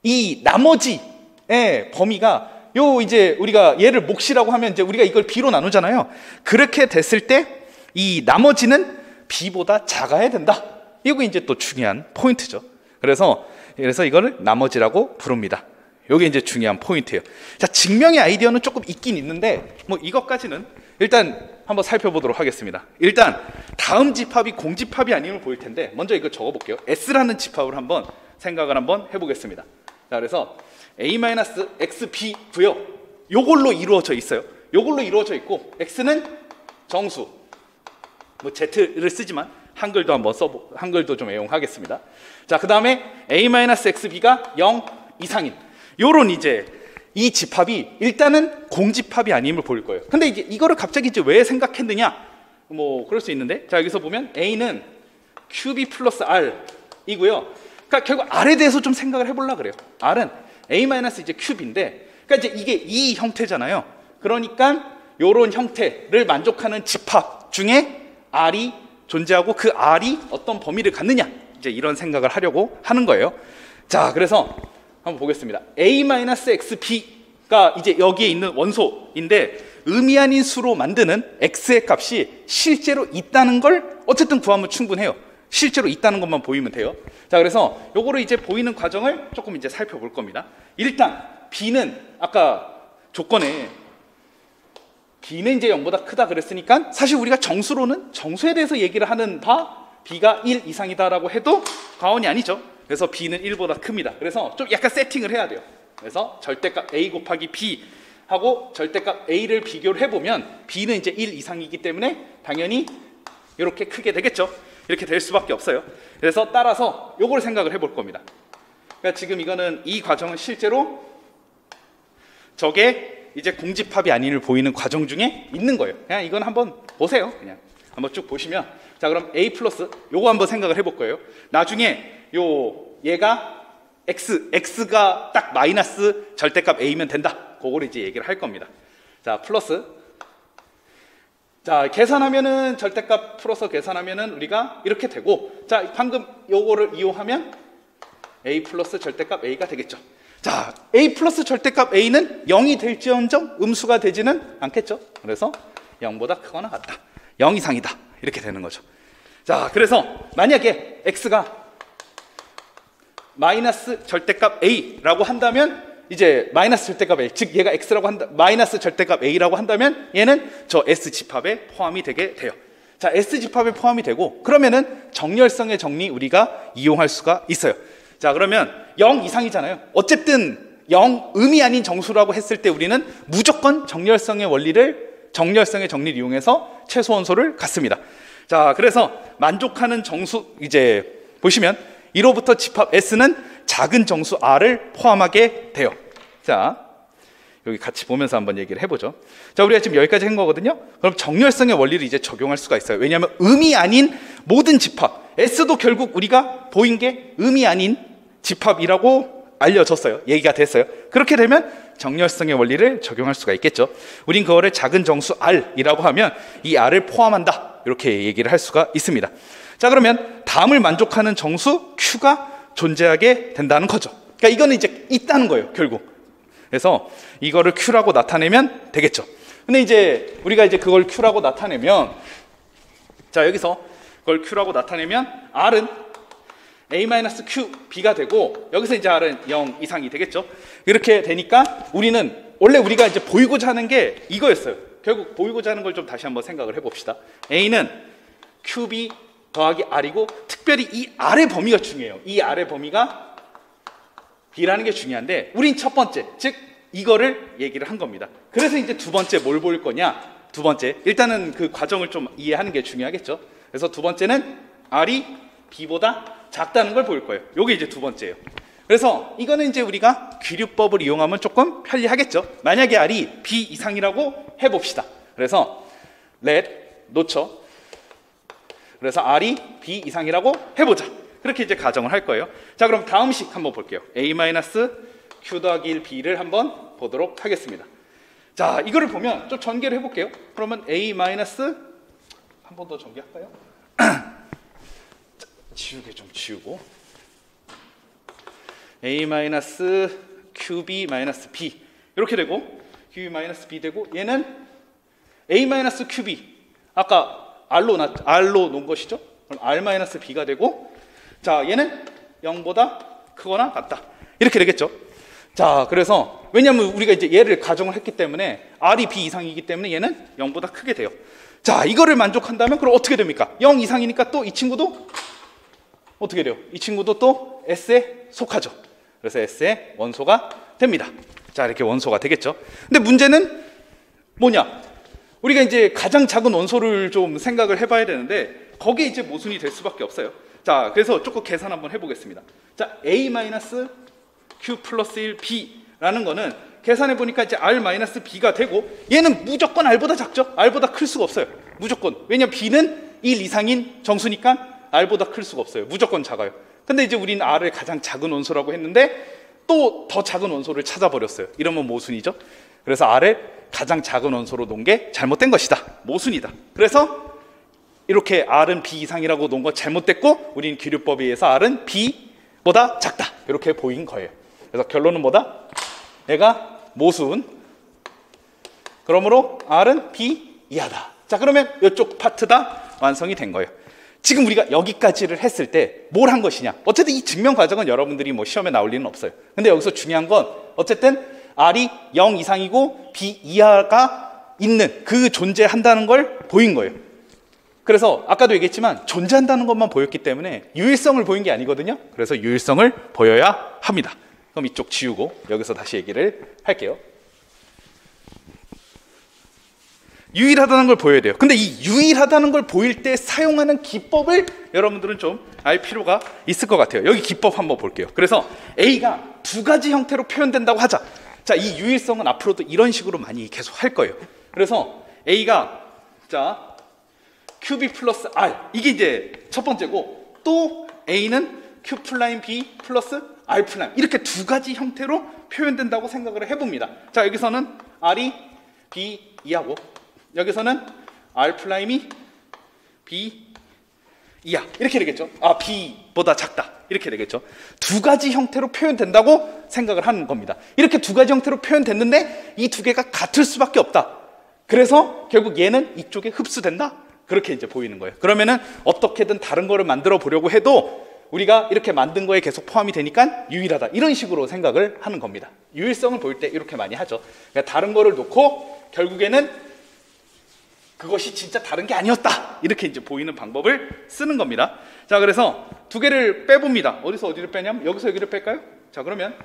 이 나머지의 범위가 요 이제 우리가 얘를 몫이라고 하면 이제 우리가 이걸 B로 나누잖아요. 그렇게 됐을 때 이 나머지는 B보다 작아야 된다. 이거 이제 또 중요한 포인트죠. 그래서 이거를 나머지라고 부릅니다. 이게 이제 중요한 포인트예요. 자, 증명의 아이디어는 조금 있긴 있는데 뭐 이것까지는 일단 한번 살펴보도록 하겠습니다. 일단 다음 집합이 공집합이 아니면 보일 텐데 먼저 이거 적어볼게요. S라는 집합을 한번 생각을 한번 해보겠습니다. 자, 그래서 A-XB고요. 요걸로 이루어져 있어요. 요걸로 이루어져 있고 X는 정수, 뭐 Z를 쓰지만 한글도 한번 한글도 좀 애용하겠습니다. 자, 그 다음에 A-XB가 0 이상인 요런 이제 이 집합이 일단은 공집합이 아님을 보일 거예요. 근데 이제 이거를 갑자기 이제 왜 생각했느냐, 뭐 그럴 수 있는데, 자, 여기서 보면 A는 QB 플러스 R이고요. 그러니까 결국 R에 대해서 좀 생각을 해보려고 그래요. R은 A 마이너스 이제 큐브인데, 그러니까 이제 이게 이 형태잖아요. 그러니까 요런 형태를 만족하는 집합 중에 R이 존재하고 그 R이 어떤 범위를 갖느냐, 이제 이런 생각을 하려고 하는 거예요. 자, 그래서 한번 보겠습니다. A-XB가 이제 여기에 있는 원소인데 의미 아닌 수로 만드는 X의 값이 실제로 있다는 걸 어쨌든 구하면 충분해요. 실제로 있다는 것만 보이면 돼요. 자, 그래서 요거를 이제 보이는 과정을 조금 이제 살펴볼 겁니다. 일단 B는 아까 조건에 B는 이제 0보다 크다 그랬으니까 사실 우리가 정수로는 정수에 대해서 얘기를 하는 바 B가 1 이상이다라고 해도 과언이 아니죠. 그래서 B는 1보다 큽니다. 그래서 좀 약간 세팅을 해야 돼요. 그래서 절대값 A 곱하기 B 하고 절대값 A를 비교를 해보면 B는 이제 1 이상이기 때문에 당연히 이렇게 크게 되겠죠. 이렇게 될 수밖에 없어요. 그래서 따라서 요걸 생각을 해볼 겁니다. 그러니까 지금 이거는 이 과정은 실제로 저게 이제 공집합이 아닌을 보이는 과정 중에 있는 거예요. 그냥 이건 한번 보세요. 그냥 한번 쭉 보시면, 자 그럼 A 플러스 요거 한번 생각을 해볼 거예요. 나중에 얘가 x가 딱 마이너스 절대값 a면 된다. 그거를 이제 얘기를 할 겁니다. 자 플러스, 자 계산하면은 절대값 풀어서 계산하면은 우리가 이렇게 되고, 자 방금 요거를 이용하면 a 플러스 절대값 a가 되겠죠. 자 a 플러스 절대값 a는 0이 될지언정 음수가 되지는 않겠죠. 그래서 0보다 크거나 같다, 0 이상이다, 이렇게 되는 거죠. 자 그래서 만약에 x가 마이너스 절대값 a라고 한다면 이제 마이너스 절대값 a, 즉 얘가 x라고 한다, 마이너스 절대값 a라고 한다면 얘는 저 s 집합에 포함이 되게 돼요. 자 s 집합에 포함이 되고, 그러면은 정렬성의 정리 우리가 이용할 수가 있어요. 자 그러면 0 이상이잖아요. 어쨌든 0 음이 아닌 정수라고 했을 때 우리는 무조건 정렬성의 정리를 이용해서 최소원소를 갖습니다. 자 그래서 만족하는 정수, 이제 보시면 1호부터 집합 S는 작은 정수 R을 포함하게 돼요. 자 여기 같이 보면서 한번 얘기를 해보죠. 자 우리가 지금 여기까지 한 거거든요. 그럼 정렬성의 원리를 이제 적용할 수가 있어요. 왜냐하면 음이 아닌 모든 집합, S도 결국 우리가 보인 게 음이 아닌 집합이라고 알려졌어요. 얘기가 됐어요. 그렇게 되면 정렬성의 원리를 적용할 수가 있겠죠. 우린 그거를 작은 정수 R이라고 하면 이 R을 포함한다, 이렇게 얘기를 할 수가 있습니다. 자 그러면 다음을 만족하는 정수 Q가 존재하게 된다는 거죠. 그러니까 이거는 이제 있다는 거예요, 결국. 그래서 이거를 Q라고 나타내면 되겠죠. 근데 이제 우리가 이제 그걸 Q라고 나타내면, 자 여기서 그걸 Q라고 나타내면 R은 A-QB가 되고, 여기서 이제 R은 0 이상이 되겠죠. 이렇게 되니까 원래 우리가 이제 보이고자 하는 게 이거였어요. 결국 보이고자 하는 걸 좀 다시 한번 생각을 해봅시다. A는 QB 더하기 R이고, 특별히 이 R의 범위가 중요해요. 이 R의 범위가 B라는 게 중요한데, 우린 첫 번째, 즉 이거를 얘기를 한 겁니다. 그래서 이제 두 번째 뭘 보일 거냐? 두 번째, 일단은 그 과정을 좀 이해하는 게 중요하겠죠. 그래서 두 번째는 R이 B보다 작다는 걸 보일 거예요. 요게 이제 두 번째예요. 그래서 이거는 이제 우리가 귀류법을 이용하면 조금 편리하겠죠. 만약에 R이 B 이상이라고 해봅시다. 그래서 놓쳐. 그래서 R이 B 이상이라고 해보자. 그렇게 이제 가정을 할 거예요. 자 그럼 다음 식 한번 볼게요. A-Q 더하기 1 B를 한번 보도록 하겠습니다. 자 이거를 보면 좀 전개를 해볼게요. 그러면 A- 한 번 더 전개할까요? 지우개 좀 지우고, A-QB-B 이렇게 되고, QB-B 되고, 얘는 A-QB 아까 R로 놓은 것이죠. 그럼 R-B가 되고, 자 얘는 0보다 크거나 같다, 이렇게 되겠죠. 자 그래서 왜냐하면 우리가 이제 얘를 가정을 했기 때문에 R이 B 이상이기 때문에 얘는 0보다 크게 돼요. 자 이거를 만족한다면 그럼 어떻게 됩니까? 0 이상이니까 또 이 친구도 어떻게 돼요? 이 친구도 또 S에 속하죠. 그래서 S의 원소가 됩니다. 자 이렇게 원소가 되겠죠. 근데 문제는 뭐냐? 우리가 이제 가장 작은 원소를 좀 생각을 해봐야 되는데, 거기에 이제 모순이 될 수밖에 없어요. 자 그래서 조금 계산 한번 해보겠습니다. 자 A-Q 플러스 1 B라는 거는 계산해 보니까 이제 R-B가 되고, 얘는 무조건 R보다 작죠. R보다 클 수가 없어요. 무조건. 왜냐면 B는 1 이상인 정수니까 R보다 클 수가 없어요. 무조건 작아요. 근데 이제 우리는 R을 가장 작은 원소라고 했는데 또 더 작은 원소를 찾아버렸어요. 이러면 모순이죠. 그래서 R을 가장 작은 원소로 놓은 게 잘못된 것이다, 모순이다. 그래서 이렇게 R은 B 이상이라고 놓은 건 잘못됐고, 우리는 귀류법에 의해서 R은 B보다 작다, 이렇게 보인 거예요. 그래서 결론은 뭐다? 얘가 모순. 그러므로 R은 B 이하다. 자 그러면 이쪽 파트 다 완성이 된 거예요. 지금 우리가 여기까지를 했을 때 뭘 한 것이냐? 어쨌든 이 증명 과정은 여러분들이 뭐 시험에 나올 리는 없어요. 근데 여기서 중요한 건 어쨌든 R이 0 이상이고 B 이하가 있는 그 존재한다는 걸 보인 거예요. 그래서 아까도 얘기했지만 존재한다는 것만 보였기 때문에 유일성을 보인 게 아니거든요. 그래서 유일성을 보여야 합니다. 그럼 이쪽 지우고 여기서 다시 얘기를 할게요. 유일하다는 걸 보여야 돼요. 근데 이 유일하다는 걸 보일 때 사용하는 기법을 여러분들은 좀 알 필요가 있을 것 같아요. 여기 기법 한번 볼게요. 그래서 A가 두 가지 형태로 표현된다고 하자. 자, 이 유일성은 앞으로도 이런 식으로 많이 계속 할 거예요. 그래서 A가 자 QB 플러스 R 이게 이제 첫 번째고, 또 A는 Q 플라임 B 플러스 R 플라임 이렇게 두 가지 형태로 표현된다고 생각을 해봅니다. 자, 여기서는 R이 B 2하고 여기서는 R 플라임이 B 2야 이렇게 되겠죠. 아, B보다 작다 이렇게 되겠죠. 두 가지 형태로 표현된다고 생각을 하는 겁니다. 이렇게 두 가지 형태로 표현됐는데 이 두 개가 같을 수밖에 없다. 그래서 결국 얘는 이쪽에 흡수된다. 그렇게 이제 보이는 거예요. 그러면은 어떻게든 다른 거를 만들어 보려고 해도 우리가 이렇게 만든 거에 계속 포함이 되니까 유일하다 이런 식으로 생각을 하는 겁니다. 유일성을 보일 때 이렇게 많이 하죠. 그러니까 다른 거를 놓고 결국에는 그것이 진짜 다른 게 아니었다 이렇게 이제 보이는 방법을 쓰는 겁니다. 자, 그래서 두 개를 빼봅니다. 어디서 어디를 빼냐면 여기서 여기를 뺄까요? 자, 그러면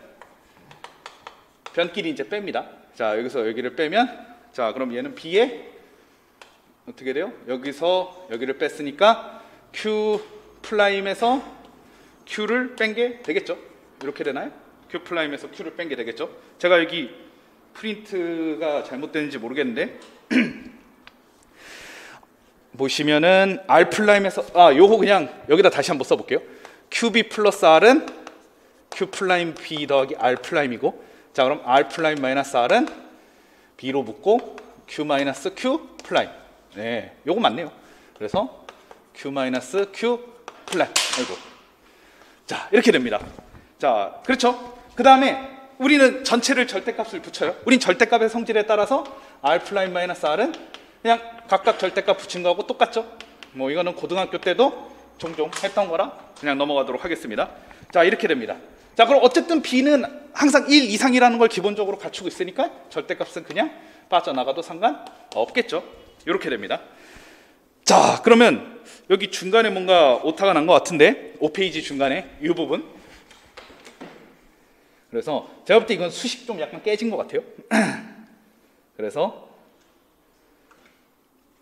변끼리 이제 뺍니다. 자, 여기서 여기를 빼면 자, 그럼 얘는 B에 어떻게 돼요? 여기서 여기를 뺐으니까 Q 플라임에서 Q를 뺀 게 되겠죠? 이렇게 되나요? Q 플라임에서 Q를 뺀 게 되겠죠? 제가 여기 프린트가 잘못되는지 모르겠는데 보시면은 R 플라임에서 요거 그냥 여기다 다시 한번 써볼게요. QB 플러스 R은 Q 플라임 B 더하기 R 플라임이고, 자, 그럼 R 플라임 마이너스 R은 B로 붙고 Q 마이너스 Q 플라임. 네, 요거 맞네요. 그래서 Q 마이너스 Q 플라임. 아이고. 자, 이렇게 됩니다. 자, 그렇죠? 그 다음에 우리는 전체를 절대값을 붙여요. 우린 절대값의 성질에 따라서 R 플라임 마이너스 R은 그냥 각각 절대값 붙인 거하고 똑같죠? 뭐 이거는 고등학교 때도 종종 했던 거라 그냥 넘어가도록 하겠습니다. 자, 이렇게 됩니다. 자, 그럼 어쨌든 B는 항상 1 이상이라는 걸 기본적으로 갖추고 있으니까 절대값은 그냥 빠져나가도 상관없겠죠. 이렇게 됩니다. 자, 그러면 여기 중간에 뭔가 오타가 난 것 같은데 5페이지 중간에 이 부분, 그래서 제가 볼 때 이건 수식 좀 약간 깨진 것 같아요. 그래서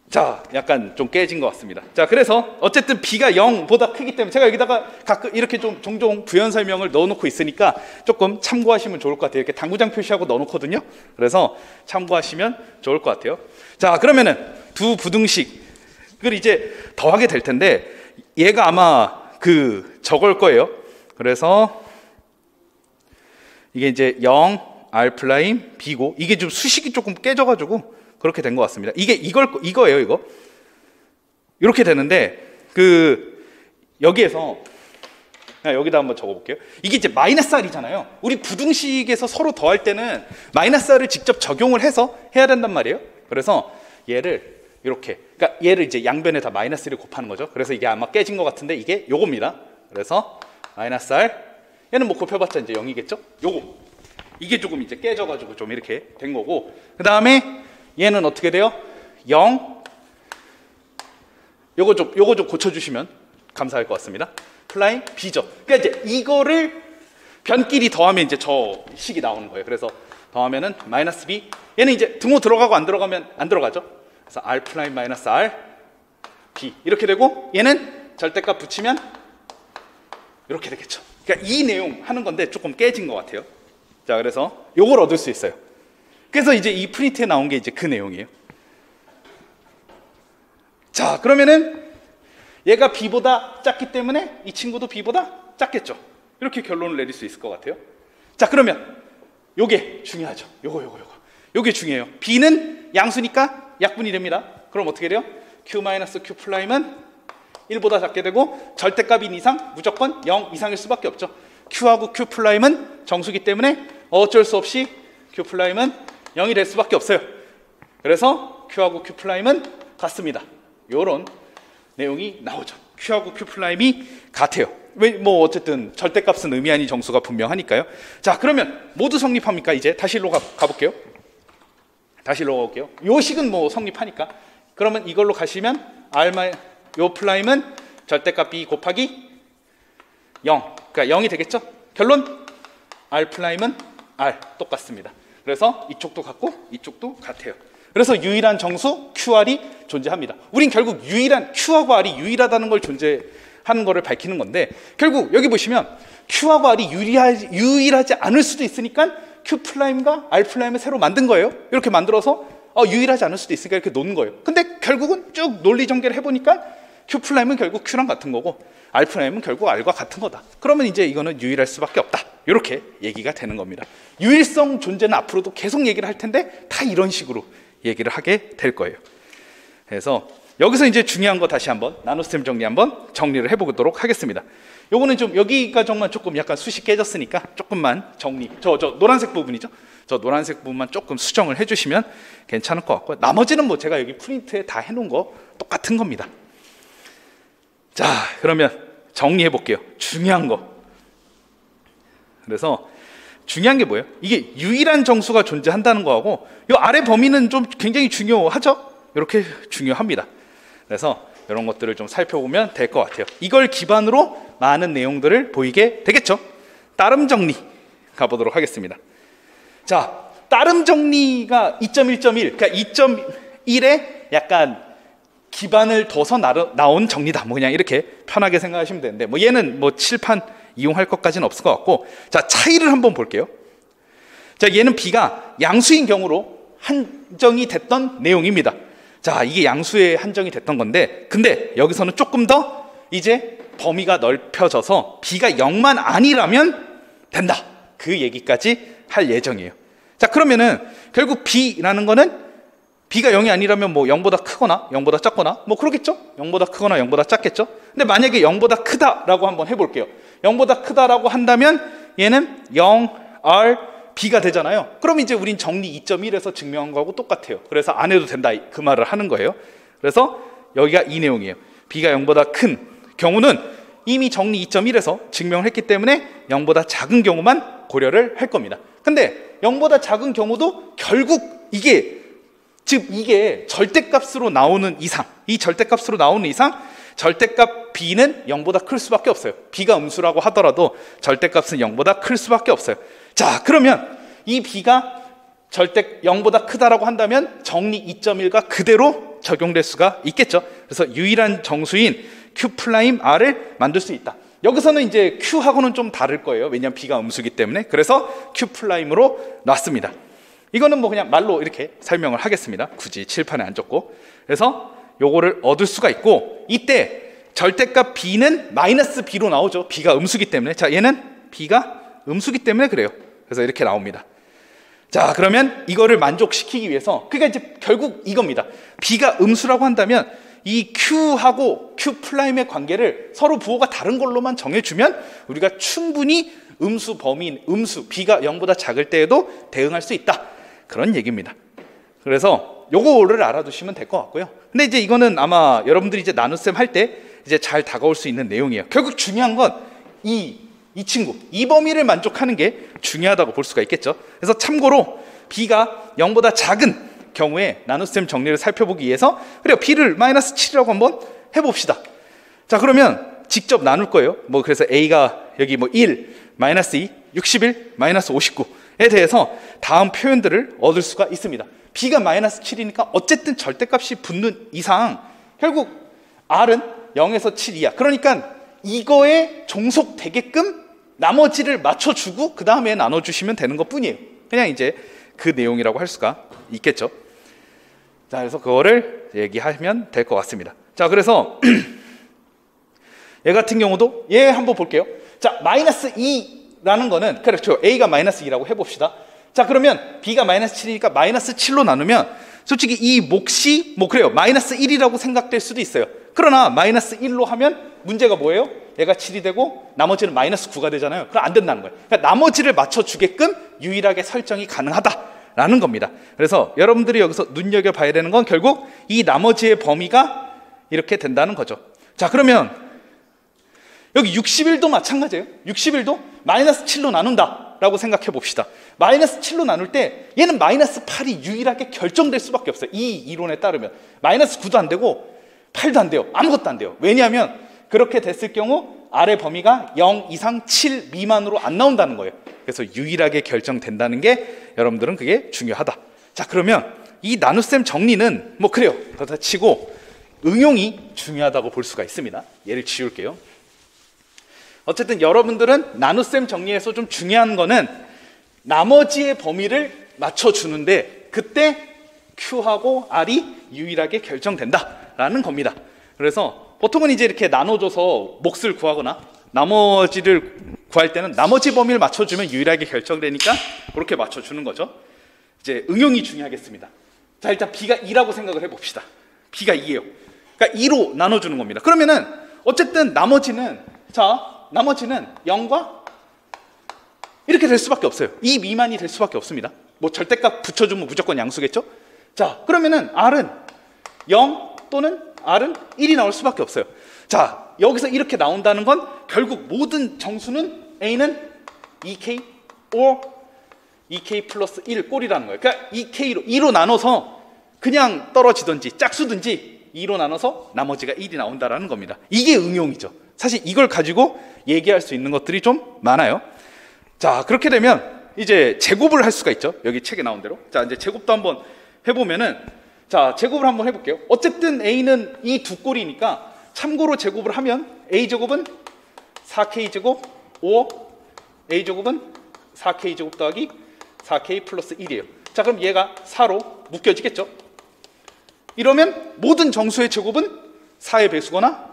자, 약간 좀 깨진 것 같습니다. 자, 그래서 어쨌든 B가 0보다 크기 때문에 제가 여기다가 가끔 이렇게 좀 종종 부연 설명을 넣어놓고 있으니까 조금 참고하시면 좋을 것 같아요. 이렇게 당구장 표시하고 넣어놓거든요. 그래서 참고하시면 좋을 것 같아요. 자, 그러면은 두 부등식을 이제 더하게 될 텐데 얘가 아마 저걸 거예요. 그래서 이게 이제 0 R 플라임 B고, 이게 좀 수식이 조금 깨져가지고 그렇게 된 것 같습니다. 이거예요, 이거. 이렇게 되는데, 여기에서, 여기다 한번 적어볼게요. 이게 이제 마이너스 R이잖아요. 우리 부등식에서 서로 더할 때는 마이너스 R을 직접 적용을 해서 해야 된단 말이에요. 그래서 얘를 이렇게, 그러니까 얘를 이제 양변에 다 마이너스를 곱하는 거죠. 그래서 이게 아마 깨진 것 같은데 이게 요겁니다. 그래서 마이너스 R, 얘는 뭐 곱해봤자 이제 0이겠죠? 요거. 이게 조금 이제 깨져가지고 좀 이렇게 된 거고, 그 다음에 얘는 어떻게 돼요? 0. 요거 좀 고쳐주시면 감사할 것 같습니다. 플라임 B죠. 그러니까 이제 이거를 변끼리 더하면 이제 저 식이 나오는 거예요. 그래서 더하면은 마이너스 B. 얘는 이제 등호 들어가고 안 들어가면 안 들어가죠. 그래서 R 플라임 마이너스 R B 이렇게 되고, 얘는 절대값 붙이면 이렇게 되겠죠. 그러니까 이 내용 하는 건데 조금 깨진 것 같아요. 자, 그래서 요걸 얻을 수 있어요. 그래서 이제 이 프린트에 나온 게 이제 그 내용이에요. 자, 그러면은 얘가 B보다 작기 때문에 이 친구도 B보다 작겠죠. 이렇게 결론을 내릴 수 있을 것 같아요. 자, 그러면 요게 중요하죠. 요게 중요해요. B는 양수니까 약분이 됩니다. 그럼 어떻게 돼요? Q 마이너스 Q 플라임은 1보다 작게 되고 절대값인 이상 무조건 0 이상일 수밖에 없죠. Q하고 Q 플라임은 정수기 때문에 어쩔 수 없이 Q 플라임은 0이 될 수밖에 없어요. 그래서 Q하고 Q 플라임은 같습니다. 이런 내용이 나오죠. Q하고 Q 플라임이 같아요. 왜? 뭐 어쨌든 절대값은 의미아닌 정수가 분명하니까요. 자, 그러면 모두 성립합니까? 이제 다시 일로 가볼게요. 다시 넘어올게요. 요 식은 뭐 성립하니까. 그러면 이걸로 가시면 요 플라임은 절대값 b 곱하기 0, 그러니까 0이 되겠죠? 결론 r 플라임은 r 똑같습니다. 그래서 이쪽도 같고 이쪽도 같아요. 그래서 유일한 정수 QR이 존재합니다. 우린 결국 유일한 Q하고 R이 유일하다는 걸 존재하는 거를 밝히는 건데, 결국 여기 보시면 Q하고 R이 유일하지 않을 수도 있으니까 Q 플라임과 R 플라임을 새로 만든 거예요. 이렇게 만들어서 유일하지 않을 수도 있으니까 이렇게 놓는 거예요. 근데 결국은 쭉 논리 전개를 해보니까 Q 플라임은 결국 Q랑 같은 거고 R 프라임은 결국 R과 같은 거다. 그러면 이제 이거는 유일할 수밖에 없다. 이렇게 얘기가 되는 겁니다. 유일성 존재는 앞으로도 계속 얘기를 할 텐데 다 이런 식으로 얘기를 하게 될 거예요. 그래서 여기서 이제 중요한 거 다시 한번 나눗셈 정리 한번 정리를 해보도록 하겠습니다. 요거는 좀 여기가 정말 조금 약간 숱이 깨졌으니까 조금만 정리, 저 노란색 부분이죠. 저 노란색 부분만 조금 수정을 해주시면 괜찮을 것 같고요. 나머지는 뭐 제가 여기 프린트에 다 해놓은 거 똑같은 겁니다. 자, 그러면 정리해 볼게요. 중요한 거. 그래서 중요한 게 뭐예요? 이게 유일한 정수가 존재한다는 거하고 이 아래 범위는 좀 굉장히 중요하죠? 이렇게 중요합니다. 그래서 이런 것들을 좀 살펴보면 될 것 같아요. 이걸 기반으로 많은 내용들을 보이게 되겠죠? 따름 정리 가보도록 하겠습니다. 자, 따름 정리가 2.1.1, 그러니까 2.1에 약간 기반을 둬서 나온 정리다. 뭐 그냥 이렇게 편하게 생각하시면 되는데, 뭐 얘는 뭐 칠판 이용할 것까지는 없을 것 같고, 자, 차이를 한번 볼게요. 자, 얘는 B가 양수인 경우로 한정이 됐던 내용입니다. 자, 이게 양수에 한정이 됐던 건데, 근데 여기서는 조금 더 이제 범위가 넓혀져서 B가 0만 아니라면 된다. 그 얘기까지 할 예정이에요. 자, 그러면은 결국 B라는 거는 B가 0이 아니라면 뭐 0보다 크거나 0보다 작거나 뭐 그러겠죠? 0보다 크거나 0보다 작겠죠? 근데 만약에 0보다 크다라고 한번 해볼게요. 0보다 크다라고 한다면 얘는 0, R, B가 되잖아요. 그럼 이제 우린 정리 2.1에서 증명한 거하고 똑같아요. 그래서 안 해도 된다 그 말을 하는 거예요. 그래서 여기가 이 내용이에요. B가 0보다 큰 경우는 이미 정리 2.1에서 증명을 했기 때문에 0보다 작은 경우만 고려를 할 겁니다. 근데 0보다 작은 경우도 결국 이게 절대값으로 나오는 이상, 이 절대값으로 나오는 이상 절대값 B는 0보다 클 수밖에 없어요. B가 음수라고 하더라도 절대값은 0보다 클 수밖에 없어요. 자, 그러면 이 B가 0보다 크다라고 한다면 정리 2.1가 그대로 적용될 수가 있겠죠. 그래서 유일한 정수인 Q 플라임 R을 만들 수 있다. 여기서는 이제 Q하고는 좀 다를 거예요. 왜냐하면 B가 음수기 때문에. 그래서 Q 플라임으로 놨습니다. 이거는 뭐 그냥 말로 이렇게 설명을 하겠습니다. 굳이 칠판에 안 적고. 그래서 요거를 얻을 수가 있고, 이때 절대값 B는 마이너스 B로 나오죠. B가 음수기 때문에. 자, 얘는 B가 음수기 때문에 그래요. 그래서 이렇게 나옵니다. 자, 그러면 이거를 만족시키기 위해서, 그러니까 이제 결국 이겁니다. B가 음수라고 한다면 이 Q하고 Q 플라임의 관계를 서로 부호가 다른 걸로만 정해주면 우리가 충분히 음수 범위인 음수 B가 0보다 작을 때에도 대응할 수 있다. 그런 얘기입니다. 그래서 요거를 알아두시면 될 것 같고요. 근데 이제 이거는 아마 여러분들이 이제 나눗셈 할 때 이제 잘 다가올 수 있는 내용이에요. 결국 중요한 건 이 친구, 이 범위를 만족하는 게 중요하다고 볼 수가 있겠죠. 그래서 참고로 B가 0보다 작은 경우에 나눗셈 정리를 살펴보기 위해서, 그래요, B를 마이너스 7이라고 한번 해봅시다. 자, 그러면 직접 나눌 거예요. 뭐 그래서 A가 여기 뭐 1, 마이너스 2, 61, 마이너스 59에 대해서 다음 표현들을 얻을 수가 있습니다. B가 마이너스 7이니까 어쨌든 절대값이 붙는 이상 결국 R은 0에서 7 이하. 그러니까 이거에 종속되게끔 나머지를 맞춰주고 그 다음에 나눠주시면 되는 것 뿐이에요. 그냥 이제 그 내용이라고 할 수가 있겠죠. 자, 그래서 그거를 얘기하면 될 것 같습니다. 자, 그래서 얘 같은 경우도 얘 한번 볼게요. 자, 마이너스 2라는 거는, 그렇죠, A가 마이너스 2라고 해봅시다. 자, 그러면 B가 마이너스 7이니까 마이너스 7로 나누면 솔직히 이 몫이 뭐 그래요, 마이너스 1이라고 생각될 수도 있어요. 그러나 마이너스 1로 하면 문제가 뭐예요? 얘가 7이 되고 나머지는 마이너스 9가 되잖아요. 그럼 안 된다는 거예요. 그러니까 나머지를 맞춰주게끔 유일하게 설정이 가능하다라는 겁니다. 그래서 여러분들이 여기서 눈여겨봐야 되는 건 결국 이 나머지의 범위가 이렇게 된다는 거죠. 자, 그러면 여기 61도 마찬가지예요. 61도 마이너스 7로 나눈다. 나눈다라고 생각해 봅시다. 마이너스 7로 나눌 때 얘는 마이너스 8이 유일하게 결정될 수밖에 없어요. 이 이론에 따르면 마이너스 9도 안 되고 8도 안 돼요. 아무것도 안 돼요. 왜냐하면 그렇게 됐을 경우 아래 범위가 0 이상 7 미만으로 안 나온다는 거예요. 그래서 유일하게 결정된다는 게 여러분들은 그게 중요하다. 자, 그러면 이 나눗셈 정리는 뭐 그래요. 그렇다 치고 응용이 중요하다고 볼 수가 있습니다. 얘를 지울게요. 어쨌든 여러분들은 나눗셈 정리에서 좀 중요한 거는 나머지의 범위를 맞춰주는데 그때 Q하고 R이 유일하게 결정된다라는 겁니다. 그래서 보통은 이제 이렇게 나눠줘서 몫을 구하거나 나머지를 구할 때는 나머지 범위를 맞춰주면 유일하게 결정되니까 그렇게 맞춰주는 거죠. 이제 응용이 중요하겠습니다. 자, 일단 B가 2라고 생각을 해봅시다. B가 2예요. 그러니까 2로 나눠주는 겁니다. 그러면은 어쨌든 나머지는 0과 이렇게 될 수밖에 없어요. 2 미만이 될 수밖에 없습니다. 뭐 절대값 붙여주면 무조건 양수겠죠? 자, 그러면은 R은 0 또는 R은 1이 나올 수밖에 없어요. 자, 여기서 이렇게 나온다는 건 결국 모든 정수는 A는 2K or 2K 플러스 1 꼴이라는 거예요. 그러니까 2로 나눠서 그냥 떨어지든지 짝수든지 2로 나눠서 나머지가 1이 나온다는 겁니다. 이게 응용이죠. 사실 이걸 가지고 얘기할 수 있는 것들이 좀 많아요. 자, 그렇게 되면 이제 제곱을 할 수가 있죠. 여기 책에 나온 대로. 자, 이제 제곱도 한번 해보면은, 자, 제곱을 한번 해볼게요. 어쨌든 A는 이 두 꼴이니까 참고로 제곱을 하면 A제곱은 4K제곱 or A제곱은 4K제곱 더하기 4K 플러스 1이에요. 자, 그럼 얘가 4로 묶여지겠죠? 이러면 모든 정수의 제곱은 4의 배수거나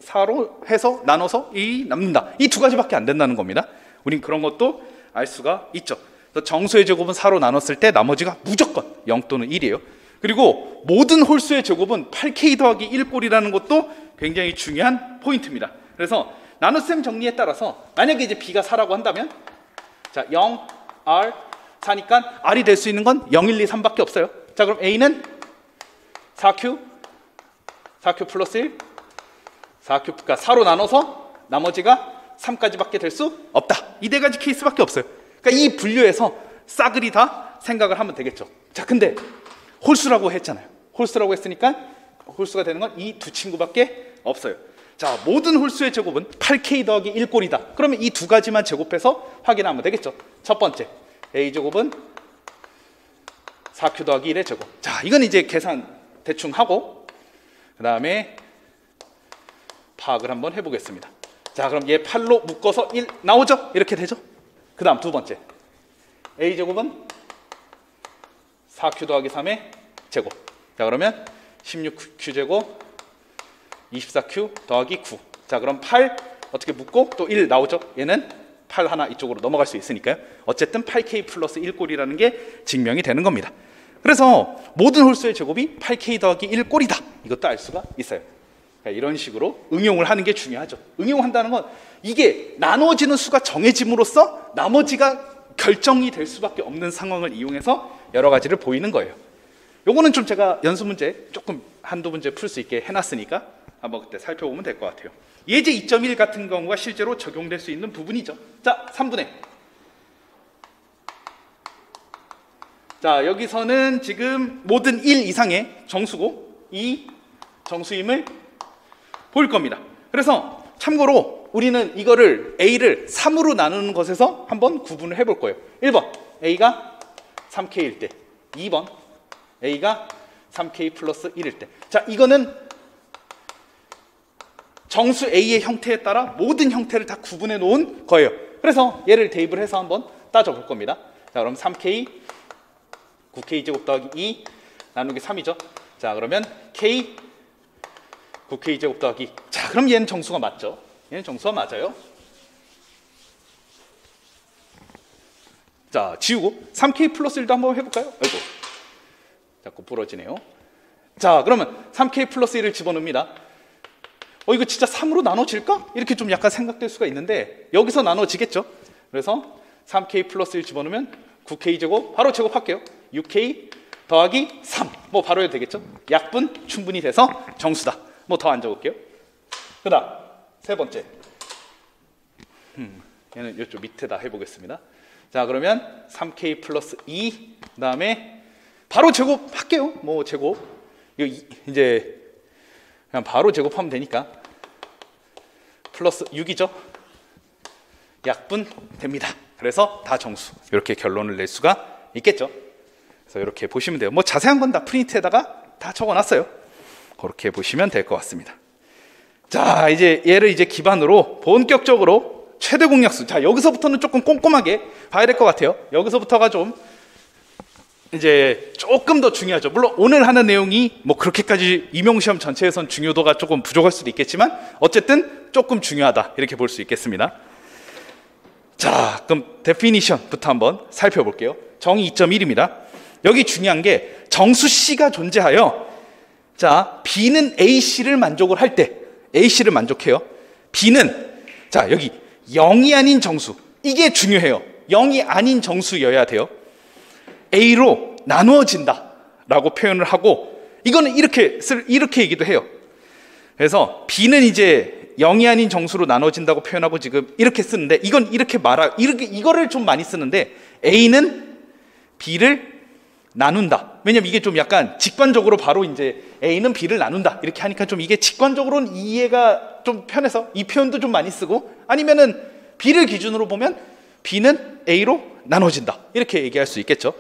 4로 해서 나눠서 1이 남는다. 이 두 가지밖에 안 된다는 겁니다. 우린 그런 것도 알 수가 있죠. 정수의 제곱은 4로 나눴을 때 나머지가 무조건 0 또는 1이에요. 그리고 모든 홀수의 제곱은 8K 더하기 1꼴이라는 것도 굉장히 중요한 포인트입니다. 그래서 나눗셈 정리에 따라서 만약에 이제 B가 4라고 한다면, 자, 0, R, 4니까 R이 될 수 있는 건 0, 1, 2, 3밖에 없어요. 자, 그럼 A는 4Q 플러스 1, 4Q, 그러니까 4로 나눠서 나머지가 3까지밖에 될 수 없다. 이 네 가지 케이스밖에 없어요. 그러니까 이 분류에서 싸그리 다 생각을 하면 되겠죠. 자, 근데 홀수라고 했잖아요. 홀수라고 했으니까 홀수가 되는 건 이 두 친구밖에 없어요. 자, 모든 홀수의 제곱은 8K 더하기 1꼴이다. 그러면 이 두 가지만 제곱해서 확인하면 되겠죠. 첫 번째, A제곱은 4Q 더하기 1의 제곱. 자, 이건 이제 계산 대충 하고 그 다음에 파악을 한번 해보겠습니다. 자, 그럼 얘 8로 묶어서 1 나오죠? 이렇게 되죠? 그 다음 두 번째, A제곱은 4Q 더하기 3의 제곱. 자, 그러면 16Q제곱 24Q 더하기 9. 자, 그럼 8 어떻게 묶고 또 1 나오죠? 얘는 8 하나 이쪽으로 넘어갈 수 있으니까요. 어쨌든 8K 플러스 1꼴이라는 게 증명이 되는 겁니다. 그래서 모든 홀수의 제곱이 8K 더하기 1꼴이다. 이것도 알 수가 있어요. 그러니까 이런 식으로 응용을 하는 게 중요하죠. 응용한다는 건 이게 나눠지는 수가 정해짐으로써 나머지가 결정이 될 수밖에 없는 상황을 이용해서 여러 가지를 보이는 거예요. 요거는 좀 제가 연습 문제 조금 한두 문제 풀 수 있게 해놨으니까 한번 그때 살펴보면 될 것 같아요. 예제 2.1 같은 경우가 실제로 적용될 수 있는 부분이죠. 자, 3분의. 자, 여기서는 지금 모든 1 이상의 정수고 이 정수임을 볼 겁니다. 그래서 참고로 우리는 이거를 A를 3으로 나누는 것에서 한번 구분을 해볼 거예요. 1번 A가 3K일 때, 2번 A가 3K 플러스 1일 때. 자, 이거는 정수 A의 형태에 따라 모든 형태를 다 구분해 놓은 거예요. 그래서 얘를 대입을 해서 한번 따져볼 겁니다. 자, 그럼 3K 9K제곱 더하기 2 나누기 3이죠. 자, 그러면 K 9K제곱 더하기, 자, 그럼 얘는 정수가 맞죠? 얘는 정수가 맞아요. 자, 지우고 3K 플러스 1도 한번 해볼까요? 아이고, 자꾸 부러지네요. 자, 그러면 3K 플러스 1을 집어넣습니다. 이거 진짜 3으로 나눠질까? 이렇게 좀 약간 생각될 수가 있는데 여기서 나눠지겠죠? 그래서 3K 플러스 1 집어넣으면 9K제곱, 바로 제곱할게요. 6K 더하기 3, 뭐 바로 해도 되겠죠? 약분 충분히 돼서 정수다. 뭐 더 안 적을게요. 그 다음 세 번째, 얘는 이쪽 밑에다 해보겠습니다. 자, 그러면 3k 플러스 2, 그 다음에 바로 제곱할게요. 뭐 제곱. 이거 이제 그냥 바로 제곱하면 되니까 플러스 6이죠. 약분 됩니다. 그래서 다 정수. 이렇게 결론을 낼 수가 있겠죠. 그래서 이렇게 보시면 돼요. 뭐 자세한 건 다 프린트에다가 다 적어놨어요. 그렇게 보시면 될 것 같습니다. 자, 이제 얘를 이제 기반으로 본격적으로 최대 공약수. 자, 여기서부터는 조금 꼼꼼하게 봐야 될 것 같아요. 여기서부터가 좀 이제 조금 더 중요하죠. 물론 오늘 하는 내용이 뭐 그렇게까지 임용시험 전체에선 중요도가 조금 부족할 수도 있겠지만 어쨌든 조금 중요하다 이렇게 볼 수 있겠습니다. 자, 그럼 definition부터 한번 살펴볼게요. 정의 2.1입니다. 여기 중요한 게 정수 C가 존재하여, 자, B는 AC를 만족을 할 때, AC를 만족해요. B는, 자, 여기 0이 아닌 정수, 이게 중요해요. 0이 아닌 정수여야 돼요. A로 나누어진다 라고 표현을 하고, 이거는 이렇게 얘기도 해요. 그래서 B는 이제 0이 아닌 정수로 나눠진다고 표현하고 지금 이렇게 쓰는데, 이건 이거를 좀 많이 쓰는데, A는 B를 나눈다. 왜냐면 이게 좀 약간 직관적으로 바로 이제 A는 B를 나눈다 이렇게 하니까 좀 이게 직관적으로는 이해가 좀 편해서 이 표현도 좀 많이 쓰고, 아니면은 B를 기준으로 보면 B는 A로 나눠진다 이렇게 얘기할 수 있겠죠.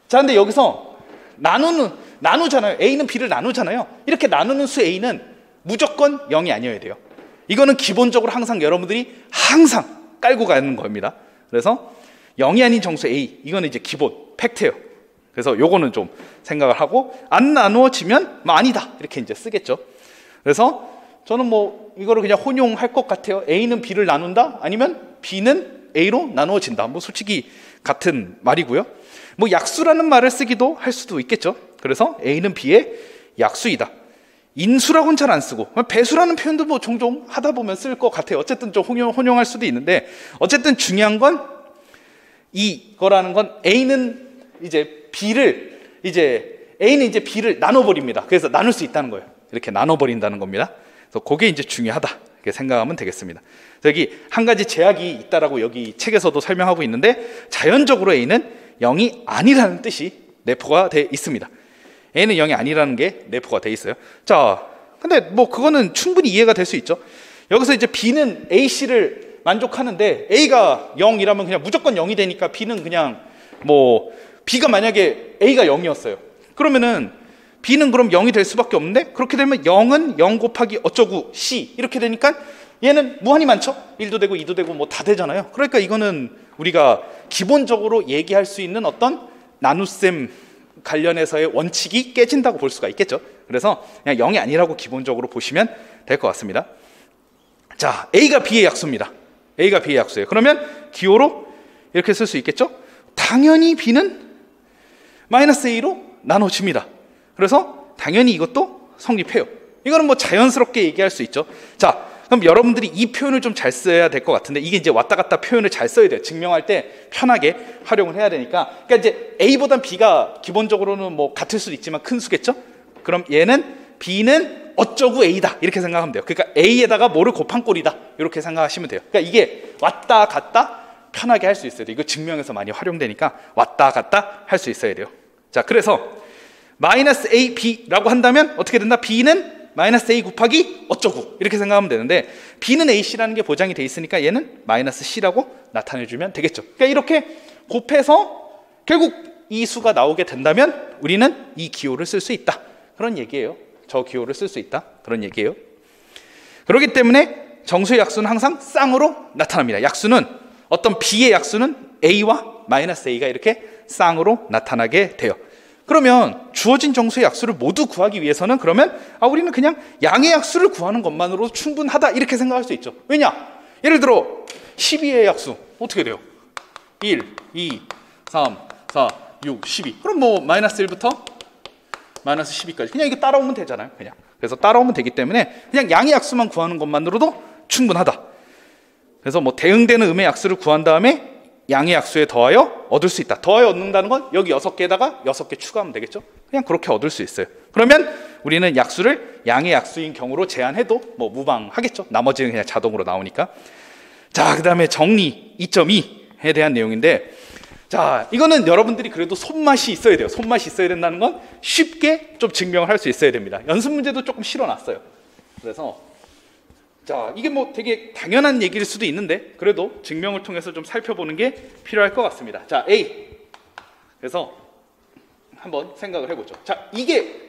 자, 근데 여기서 나누잖아요. A는 B를 나누잖아요. 이렇게 나누는 수 A는 무조건 0이 아니어야 돼요. 이거는 기본적으로 항상 여러분들이 항상 깔고 가는 겁니다. 그래서 0이 아닌 정수 A, 이거는 이제 기본 팩트예요. 그래서 요거는 좀 생각을 하고, 안 나누어지면 뭐 아니다 이렇게 이제 쓰겠죠. 그래서 저는 뭐 이거를 그냥 혼용할 것 같아요. A는 B를 나눈다, 아니면 B는 A로 나누어진다. 뭐 솔직히 같은 말이고요. 뭐 약수라는 말을 쓰기도 할 수도 있겠죠. 그래서 A는 B의 약수이다. 인수라고는 잘 안 쓰고, 배수라는 표현도 뭐 종종 하다 보면 쓸 것 같아요. 어쨌든 좀 혼용할 수도 있는데, 어쨌든 중요한 건 이거라는 건 A는 이제 A는 이제 B를 나눠버립니다. 그래서 나눌 수 있다는 거예요. 이렇게 나눠버린다는 겁니다. 그래서 그게 이제 중요하다 이렇게 생각하면 되겠습니다. 여기 한 가지 제약이 있다라고 여기 책에서도 설명하고 있는데, 자연적으로 A는 0이 아니라는 뜻이 내포가 되어 있습니다. A는 0이 아니라는 게 내포가 되어 있어요. 자, 근데 뭐 그거는 충분히 이해가 될 수 있죠. 여기서 이제 B는 AC를 만족하는데 A가 0이라면 그냥 무조건 0이 되니까 B는 그냥 뭐, B가 만약에 A가 0이었어요. 그러면은 B는 그럼 0이 될 수밖에 없는데, 그렇게 되면 0은 0 곱하기 어쩌고 C 이렇게 되니까 얘는 무한히 많죠. 1도 되고 2도 되고 뭐 다 되잖아요. 그러니까 이거는 우리가 기본적으로 얘기할 수 있는 어떤 나눗셈 관련해서의 원칙이 깨진다고 볼 수가 있겠죠. 그래서 그냥 0이 아니라고 기본적으로 보시면 될 것 같습니다. 자, A가 B의 약수입니다. A가 B의 약수예요. 그러면 기호로 이렇게 쓸 수 있겠죠. 당연히 B는 마이너스 A로 나눠집니다. 그래서 당연히 이것도 성립해요. 이거는 뭐 자연스럽게 얘기할 수 있죠. 자, 그럼 여러분들이 이 표현을 좀 잘 써야 될 것 같은데, 이게 이제 왔다 갔다 표현을 잘 써야 돼요. 증명할 때 편하게 활용을 해야 되니까. 그러니까 이제 A보단 B가 기본적으로는 뭐 같을 수도 있지만 큰 수겠죠. 그럼 얘는 B는 어쩌고 A다 이렇게 생각하면 돼요. 그러니까 A에다가 뭐를 곱한 꼴이다 이렇게 생각하시면 돼요. 그러니까 이게 왔다 갔다 편하게 할 수 있어야 돼요. 이거 증명에서 많이 활용되니까 왔다 갔다 할 수 있어야 돼요. 자, 그래서 마이너스 A, B라고 한다면 어떻게 된다? B는 마이너스 A 곱하기 어쩌고 이렇게 생각하면 되는데, B는 AC라는 게 보장이 돼 있으니까 얘는 마이너스 C라고 나타내주면 되겠죠. 그러니까 이렇게 곱해서 결국 이 수가 나오게 된다면 우리는 이 기호를 쓸 수 있다 그런 얘기예요. 저 기호를 쓸 수 있다 그런 얘기예요. 그렇기 때문에 정수의 약수는 항상 쌍으로 나타납니다. 약수는 어떤 B의 약수는 A와 마이너스 A가 이렇게 쌍으로 나타나게 돼요. 그러면 주어진 정수의 약수를 모두 구하기 위해서는 그러면 우리는 그냥 양의 약수를 구하는 것만으로도 충분하다 이렇게 생각할 수 있죠. 왜냐? 예를 들어 12의 약수 어떻게 돼요? 1, 2, 3, 4, 6, 12. 그럼 뭐 마이너스 1부터 마이너스 12까지 그냥 이게 따라오면 되잖아요. 그냥. 그래서 따라오면 되기 때문에 그냥 양의 약수만 구하는 것만으로도 충분하다. 그래서 뭐 대응되는 음의 약수를 구한 다음에 양의 약수에 더하여 얻을 수 있다. 더하여 얻는다는 건 여기 6개에다가 6개 추가하면 되겠죠. 그냥 그렇게 얻을 수 있어요. 그러면 우리는 약수를 양의 약수인 경우로 제한해도 뭐 무방하겠죠. 나머지는 그냥 자동으로 나오니까. 자, 그 다음에 정리 2.2에 대한 내용인데, 자, 이거는 여러분들이 그래도 손맛이 있어야 돼요. 손맛이 있어야 된다는 건 쉽게 좀 증명을 할 수 있어야 됩니다. 연습 문제도 조금 실어놨어요. 그래서 자, 이게 뭐 되게 당연한 얘기일 수도 있는데 그래도 증명을 통해서 좀 살펴보는 게 필요할 것 같습니다. 자, A. 그래서 한번 생각을 해보죠. 자, 이게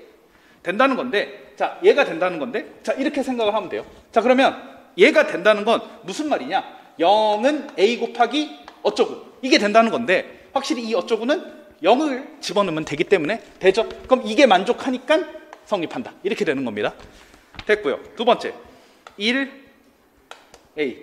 된다는 건데, 자, 얘가 된다는 건데, 자, 이렇게 생각을 하면 돼요. 자, 그러면 얘가 된다는 건 무슨 말이냐? 0은 A 곱하기 어쩌고, 이게 된다는 건데 확실히 이 어쩌고는 0을 집어넣으면 되기 때문에 되죠. 그럼 이게 만족하니까 성립한다, 이렇게 되는 겁니다. 됐고요. 두 번째 1 A,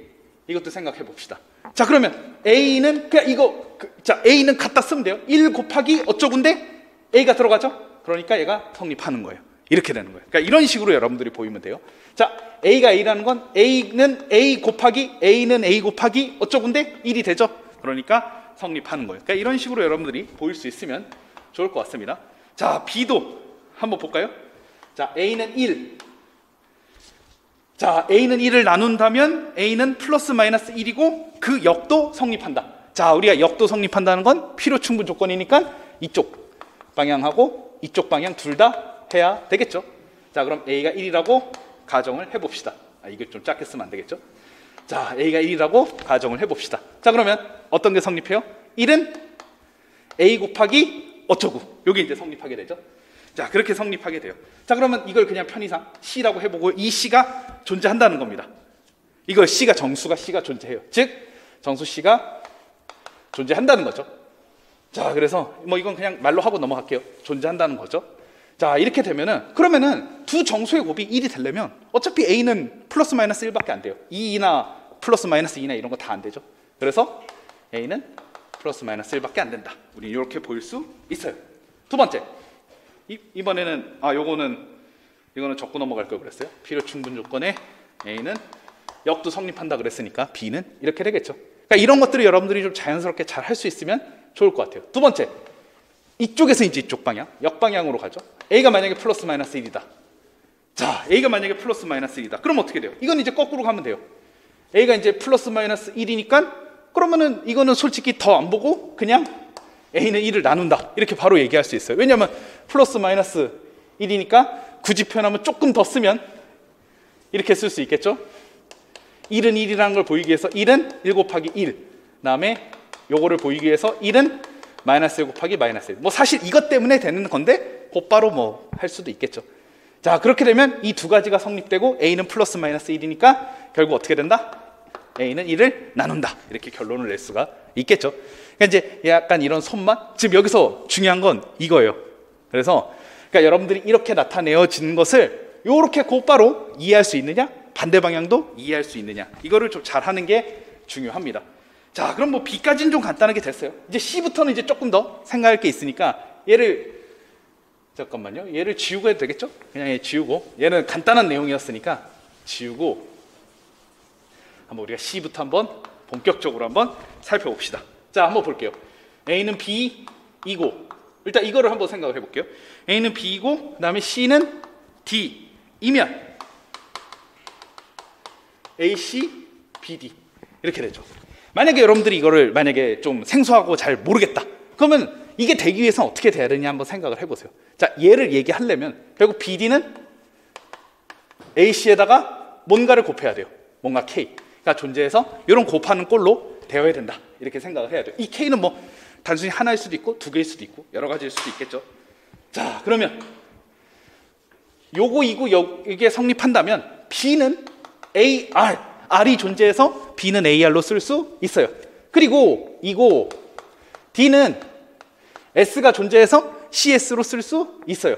이것도 생각해 봅시다. 자, 그러면 A는 그냥 이거 자, A는 갖다 쓰면 돼요. 1 곱하기 어쩌고인데 A가 들어가죠. 그러니까 얘가 성립하는 거예요. 이렇게 되는 거예요. 그러니까 이런 식으로 여러분들이 보이면 돼요. 자, A가 A라는 건 A는 A 곱하기 A는 A 곱하기 어쩌고인데 1이 되죠. 그러니까 성립하는 거예요. 그러니까 이런 식으로 여러분들이 보일 수 있으면 좋을 것 같습니다. 자, B도 한번 볼까요? 자, A는 1. 자, A는 1을 나눈다면 A는 플러스 마이너스 1이고 그 역도 성립한다. 자, 우리가 역도 성립한다는 건 필요 충분 조건이니까 이쪽 방향하고 이쪽 방향 둘 다 해야 되겠죠. 자, 그럼 A가 1이라고 가정을 해봅시다. 이게 좀 작게 쓰면 안 되겠죠. 자, A가 1이라고 가정을 해봅시다. 자, 그러면 어떤 게 성립해요? 1은 A 곱하기 어쩌고, 여기 이제 성립하게 되죠. 자, 그렇게 성립하게 돼요. 자, 그러면 이걸 그냥 편의상 C라고 해보고 이 C가 존재한다는 겁니다. 이걸 C가 정수가 C가 존재해요. 즉 정수 C가 존재한다는 거죠. 자, 그래서 뭐 이건 그냥 말로 하고 넘어갈게요. 존재한다는 거죠. 자, 이렇게 되면은 그러면은 두 정수의 곱이 1이 되려면 어차피 A는 플러스 마이너스 1밖에 안 돼요. 2나 플러스 마이너스 2나 이런 거 다 안 되죠. 그래서 A는 플러스 마이너스 1밖에 안 된다. 우리 이렇게 보일 수 있어요. 두 번째, 이번에는 이거는 적고 넘어갈 걸 그랬어요. 필요 충분 조건에 A는 역도 성립한다 그랬으니까 B는 이렇게 되겠죠. 그러니까 이런 것들을 여러분들이 좀 자연스럽게 잘 할 수 있으면 좋을 것 같아요. 두 번째, 이쪽에서 이제 이쪽 방향, 역방향으로 가죠. A가 만약에 플러스 마이너스 1이다. 자, A가 만약에 플러스 마이너스 1이다. 그럼 어떻게 돼요? 이건 이제 거꾸로 가면 돼요. A가 이제 플러스 마이너스 1이니까 그러면은 이거는 솔직히 더 안 보고 그냥 A는 1을 나눈다, 이렇게 바로 얘기할 수 있어요. 왜냐하면 플러스 마이너스 1이니까 굳이 표현하면 조금 더 쓰면 이렇게 쓸 수 있겠죠. 1은 1이라는 걸 보이기 위해서 1은 1 곱하기 1, 다음에 요거를 보이기 위해서 1은 마이너스 1 곱하기 마이너스 1. 뭐 사실 이것 때문에 되는 건데 곧바로 뭐 할 수도 있겠죠. 자, 그렇게 되면 이 두 가지가 성립되고 A는 플러스 마이너스 1이니까 결국 어떻게 된다? A는 1을 나눈다, 이렇게 결론을 낼 수가 있겠죠. 그러니까 이제 약간 이런 손맛, 지금 여기서 중요한 건 이거예요. 그래서 그러니까 여러분들이 이렇게 나타내어지는 것을 이렇게 곧바로 이해할 수 있느냐, 반대 방향도 이해할 수 있느냐, 이거를 좀 잘하는 게 중요합니다. 자, 그럼 뭐 B까지는 좀 간단하게 됐어요. 이제 C부터는 이제 조금 더 생각할 게 있으니까 얘를 지우고 해도 되겠죠? 그냥 얘 지우고, 얘는 간단한 내용이었으니까 지우고 한번 우리가 C부터 한번 본격적으로 한번 살펴봅시다. 자, 한번 볼게요. A는 B이고, 일단 이거를 한번 생각을 해볼게요. A는 B이고, 그 다음에 C는 D이면 AC, BD 이렇게 되죠. 만약에 여러분들이 이거를 만약에 좀 생소하고 잘 모르겠다, 그러면 이게 되기 위해서 어떻게 돼야 되냐 한번 생각을 해보세요. 자, 얘를 얘기하려면 결국 BD는 AC에다가 뭔가를 곱해야 돼요. 뭔가 K가 존재해서 이런 곱하는 꼴로 되어야 된다, 이렇게 생각을 해야 돼요. 이 K는 뭐 단순히 하나일 수도 있고 두 개일 수도 있고 여러 가지일 수도 있겠죠. 자, 그러면 이게 성립한다면 B는 AR, R이 존재해서 B는 AR로 쓸 수 있어요. 그리고 이거 D는 S가 존재해서 CS로 쓸 수 있어요.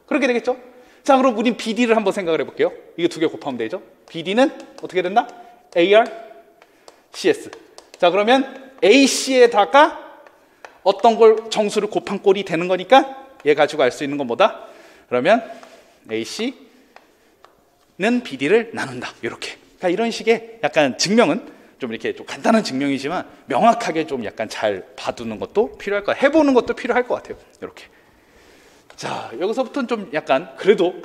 그렇게 되겠죠? 자, 그럼 우린 BD를 한번 생각을 해볼게요. 이거 두 개 곱하면 되죠? BD는 어떻게 된다? AR, CS. 자, 그러면 AC에다가 어떤 걸 정수를 곱한 꼴이 되는 거니까 얘 가지고 알 수 있는 건 뭐다? 그러면 AC는 BD를 나눈다, 이렇게. 그러니까 이런 식의 약간 증명은 좀 이렇게 좀 간단한 증명이지만 명확하게 좀 약간 잘 봐두는 것도 필요할 것 같아요. 해보는 것도 필요할 것 같아요. 이렇게. 자, 여기서부터는 좀 약간 그래도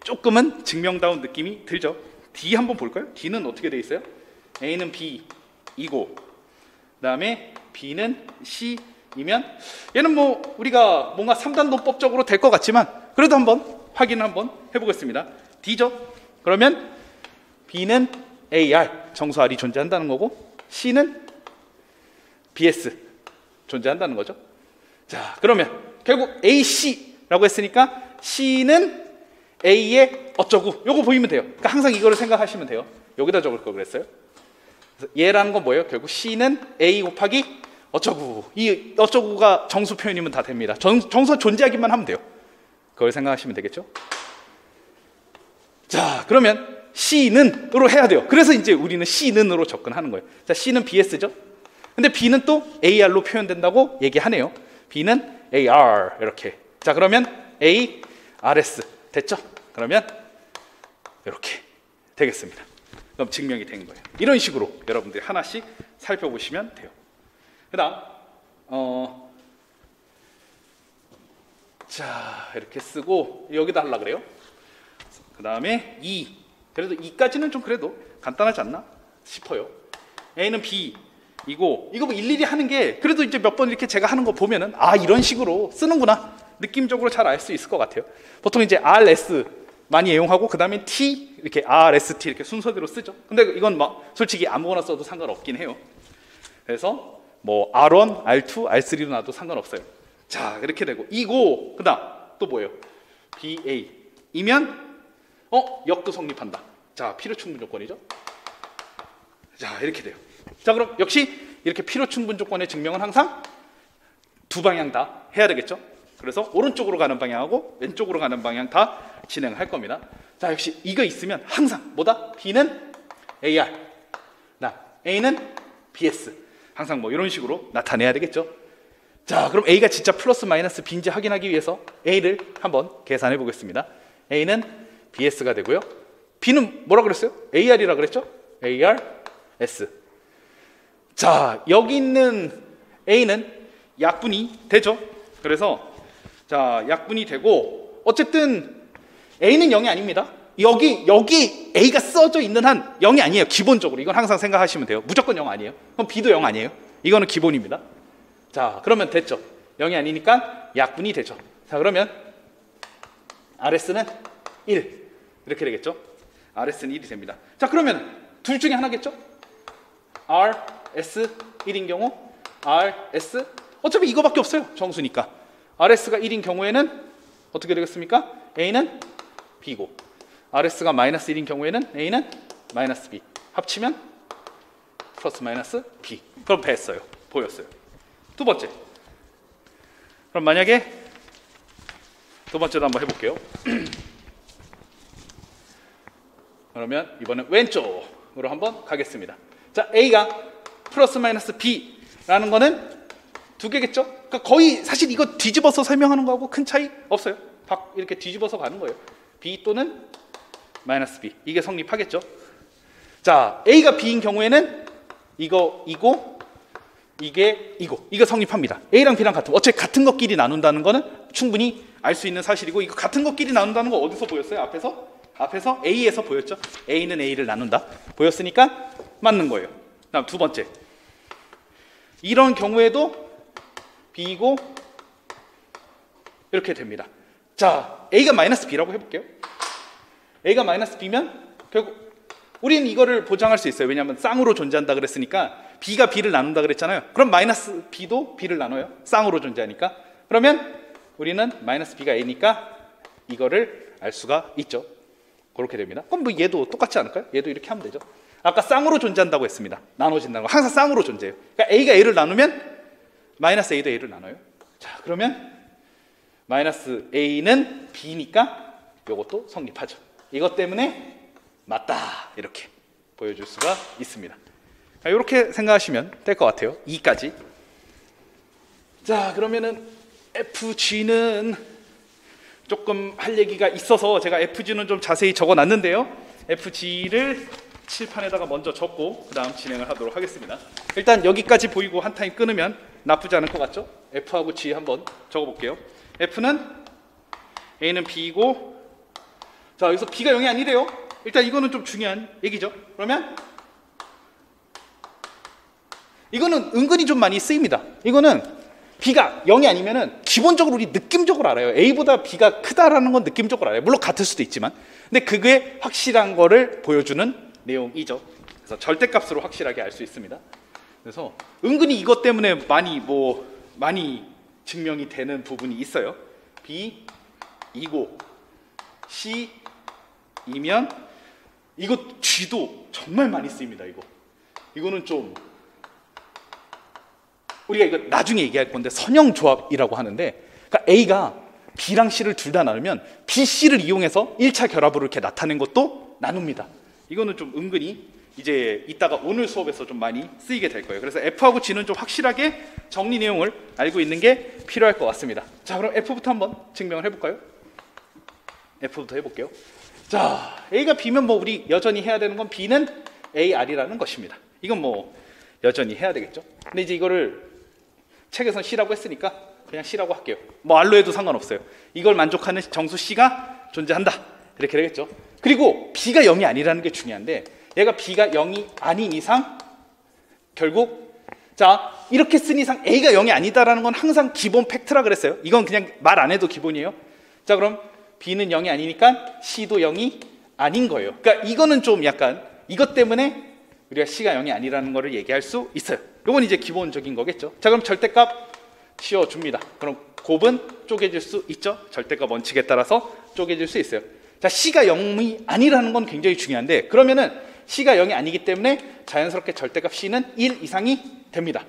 조금은 증명다운 느낌이 들죠. D 한번 볼까요? D는 어떻게 돼 있어요? A는 B이고, 그 다음에 B는 C, 이면 얘는 뭐 우리가 뭔가 3단 논법적으로 될 것 같지만 그래도 한번 확인을 한번 해보겠습니다. D죠? 그러면 B는 AR 정수 R이 존재한다는 거고 C는 BS 존재한다는 거죠. 자, 그러면 결국 AC라고 했으니까 C는 A의 어쩌고 요거 보이면 돼요. 그러니까 항상 이거를 생각하시면 돼요. 여기다 적을 걸 그랬어요. 그래서 얘라는 건 뭐예요? 결국 C는 A 곱하기 어쩌고. 이 어쩌고가 정수 표현이면 다 됩니다. 정수가 존재하기만 하면 돼요. 그걸 생각하시면 되겠죠? 자, 그러면 C는으로 해야 돼요. 그래서 이제 우리는 C는으로 접근하는 거예요. 자, C는 BS죠? 근데 B는 또 AR로 표현된다고 얘기하네요. B는 AR 이렇게. 자, 그러면 A, RS 됐죠? 그러면 이렇게 되겠습니다. 그럼 증명이 된 거예요. 이런 식으로 여러분들이 하나씩 살펴보시면 돼요. 그 다음 자, 이렇게 쓰고 여기다 하려고 그래요. 그 다음에 2. 그래도 2까지는 좀 그래도 간단하지 않나 싶어요. A는 B 이거 뭐 일일이 하는 게 그래도 이제 몇 번 이렇게 제가 하는 거 보면은 아, 이런 식으로 쓰는구나 느낌적으로 잘 알 수 있을 것 같아요. 보통 이제 RS 많이 애용하고 그 다음에 T 이렇게 RST 이렇게 순서대로 쓰죠. 근데 이건 막 솔직히 아무거나 써도 상관없긴 해요. 그래서 뭐 R1, R2, R3로 놔도 상관없어요. 자, 이렇게 되고 이고 그 다음 또 뭐예요? BA 이면 역도 성립한다. 자, 필요충분 조건이죠. 자, 이렇게 돼요. 자, 그럼 역시 이렇게 필요충분 조건의 증명은 항상 두 방향 다 해야 되겠죠. 그래서 오른쪽으로 가는 방향하고 왼쪽으로 가는 방향 다 진행할 겁니다. 자, 역시 이거 있으면 항상 뭐다? B는 AR, A는 BS 항상 뭐 이런 식으로 나타내야 되겠죠. 자, 그럼 A가 진짜 플러스 마이너스 B인지 확인하기 위해서 A를 한번 계산해 보겠습니다. A는 BS가 되고요. B는 뭐라 그랬어요? AR이라 그랬죠? AR, S. 자, 여기 있는 A는 약분이 되죠. 그래서 자, 약분이 되고 어쨌든 A는 0이 아닙니다. 여기 A가 써져 있는 한 0이 아니에요. 기본적으로 이건 항상 생각하시면 돼요. 무조건 0 아니에요. 그럼 B도 0 아니에요. 이거는 기본입니다. 자, 그러면 됐죠. 0이 아니니까 약분이 되죠. 자, 그러면 RS는 1 이렇게 되겠죠. RS는 1이 됩니다. 자, 그러면 둘 중에 하나겠죠. R, S 1인 경우 R, S 어차피 이거밖에 없어요. 정수니까 RS가 1인 경우에는 어떻게 되겠습니까? A는 B고 RS가 마이너스 1인 경우에는 A는 마이너스 B 합치면 플러스 마이너스 B. 그럼 됐어요. 보였어요. 두 번째. 그럼 만약에 두 번째도 한번 해볼게요. 그러면 이번엔 왼쪽으로 한번 가겠습니다. 자, A가 플러스 마이너스 B라는 거는 두 개겠죠? 그러니까 거의 사실 이거 뒤집어서 설명하는 거하고 큰 차이 없어요. 이렇게 뒤집어서 가는 거예요. B 또는 마이너스 B 이게 성립하겠죠? 자, A가 B인 경우에는 이거 이거 성립합니다. A랑 B랑 같은 어차피 같은 것끼리 나눈다는 거는 충분히 알 수 있는 사실이고 이거 같은 것끼리 나눈다는 거 어디서 보였어요? 앞에서 A에서 보였죠? A는 A를 나눈다 보였으니까 맞는 거예요. 다음 두 번째 이런 경우에도 B고 이렇게 됩니다. 자, A가 마이너스 B라고 해볼게요. A가 마이너스 B면 결국 우리는 이거를 보장할 수 있어요. 왜냐하면 쌍으로 존재한다 그랬으니까 B가 B를 나눈다 그랬잖아요. 그럼 마이너스 B도 B를 나눠요. 쌍으로 존재하니까. 그러면 우리는 마이너스 B가 A니까 이거를 알 수가 있죠. 그렇게 됩니다. 그럼 뭐 얘도 똑같지 않을까요? 얘도 이렇게 하면 되죠. 아까 쌍으로 존재한다고 했습니다. 나눠진다는 거. 항상 쌍으로 존재해요. 그러니까 A가 A를 나누면 마이너스 A도 A를 나눠요. 자, 그러면 마이너스 A는 B니까 이것도 성립하죠. 이것 때문에 맞다 이렇게 보여줄 수가 있습니다. 이렇게 생각하시면 될 것 같아요. 2까지. 자, 그러면은 FG는 조금 할 얘기가 있어서 제가 FG는 좀 자세히 적어놨는데요. FG를 칠판에다가 먼저 적고 그 다음 진행을 하도록 하겠습니다. 일단 여기까지 보이고 한 타임 끊으면 나쁘지 않을 것 같죠? F하고 G 한번 적어볼게요. F는 A는 B이고 자, 여기서 B가 0이 아니래요. 일단 이거는 좀 중요한 얘기죠. 그러면 이거는 은근히 좀 많이 쓰입니다. 이거는 B가 0이 아니면은 기본적으로 우리 느낌적으로 알아요. A보다 B가 크다라는 건 느낌적으로 알아요. 물론 같을 수도 있지만. 근데 그게 확실한 거를 보여주는 내용이죠. 그래서 절대값으로 확실하게 알 수 있습니다. 그래서 은근히 이것 때문에 많이 증명이 되는 부분이 있어요. B 이고 C 이면 이거 G도 정말 많이 쓰입니다. 이거는 좀 우리가 이거 나중에 얘기할 건데 선형조합이라고 하는데, 그러니까 A가 B랑 C를 둘 다 나누면 B, C를 이용해서 1차 결합으로 이렇게 나타낸 것도 나눕니다. 이거는 좀 은근히 이제 이따가 오늘 수업에서 좀 많이 쓰이게 될 거예요. 그래서 F하고 G는 좀 확실하게 정리 내용을 알고 있는 게 필요할 것 같습니다. 자, 그럼 F부터 한번 증명을 해볼까요? F부터 해볼게요. 자, A가 B면 우리 여전히 해야 되는 건 B는 AR이라는 것입니다. 이건 여전히 해야 되겠죠. 근데 이제 이거를 책에서는 C라고 했으니까 그냥 C라고 할게요. R로 해도 상관없어요. 이걸 만족하는 정수 C가 존재한다, 이렇게 되겠죠. 그리고 B가 0이 아니라는 게 중요한데, 얘가 B가 0이 아닌 이상 결국 이렇게 쓴 이상 A가 0이 아니다라는 건 항상 기본 팩트라 그랬어요. 이건 그냥 말 안 해도 기본이에요. 자, 그럼 B는 0이 아니니까 C도 0이 아닌 거예요. 그러니까 이거는 좀 약간 이것 때문에 우리가 C가 0이 아니라는 거를 얘기할 수 있어요. 이건 이제 기본적인 거겠죠. 자, 그럼 절대값 씌워줍니다. 그럼 곱은 쪼개질 수 있죠. 절대값 원칙에 따라서 쪼개질 수 있어요. 자, C가 0이 아니라는 건 굉장히 중요한데, 그러면은 C가 0이 아니기 때문에 자연스럽게 절대값 C는 1 이상이 됩니다.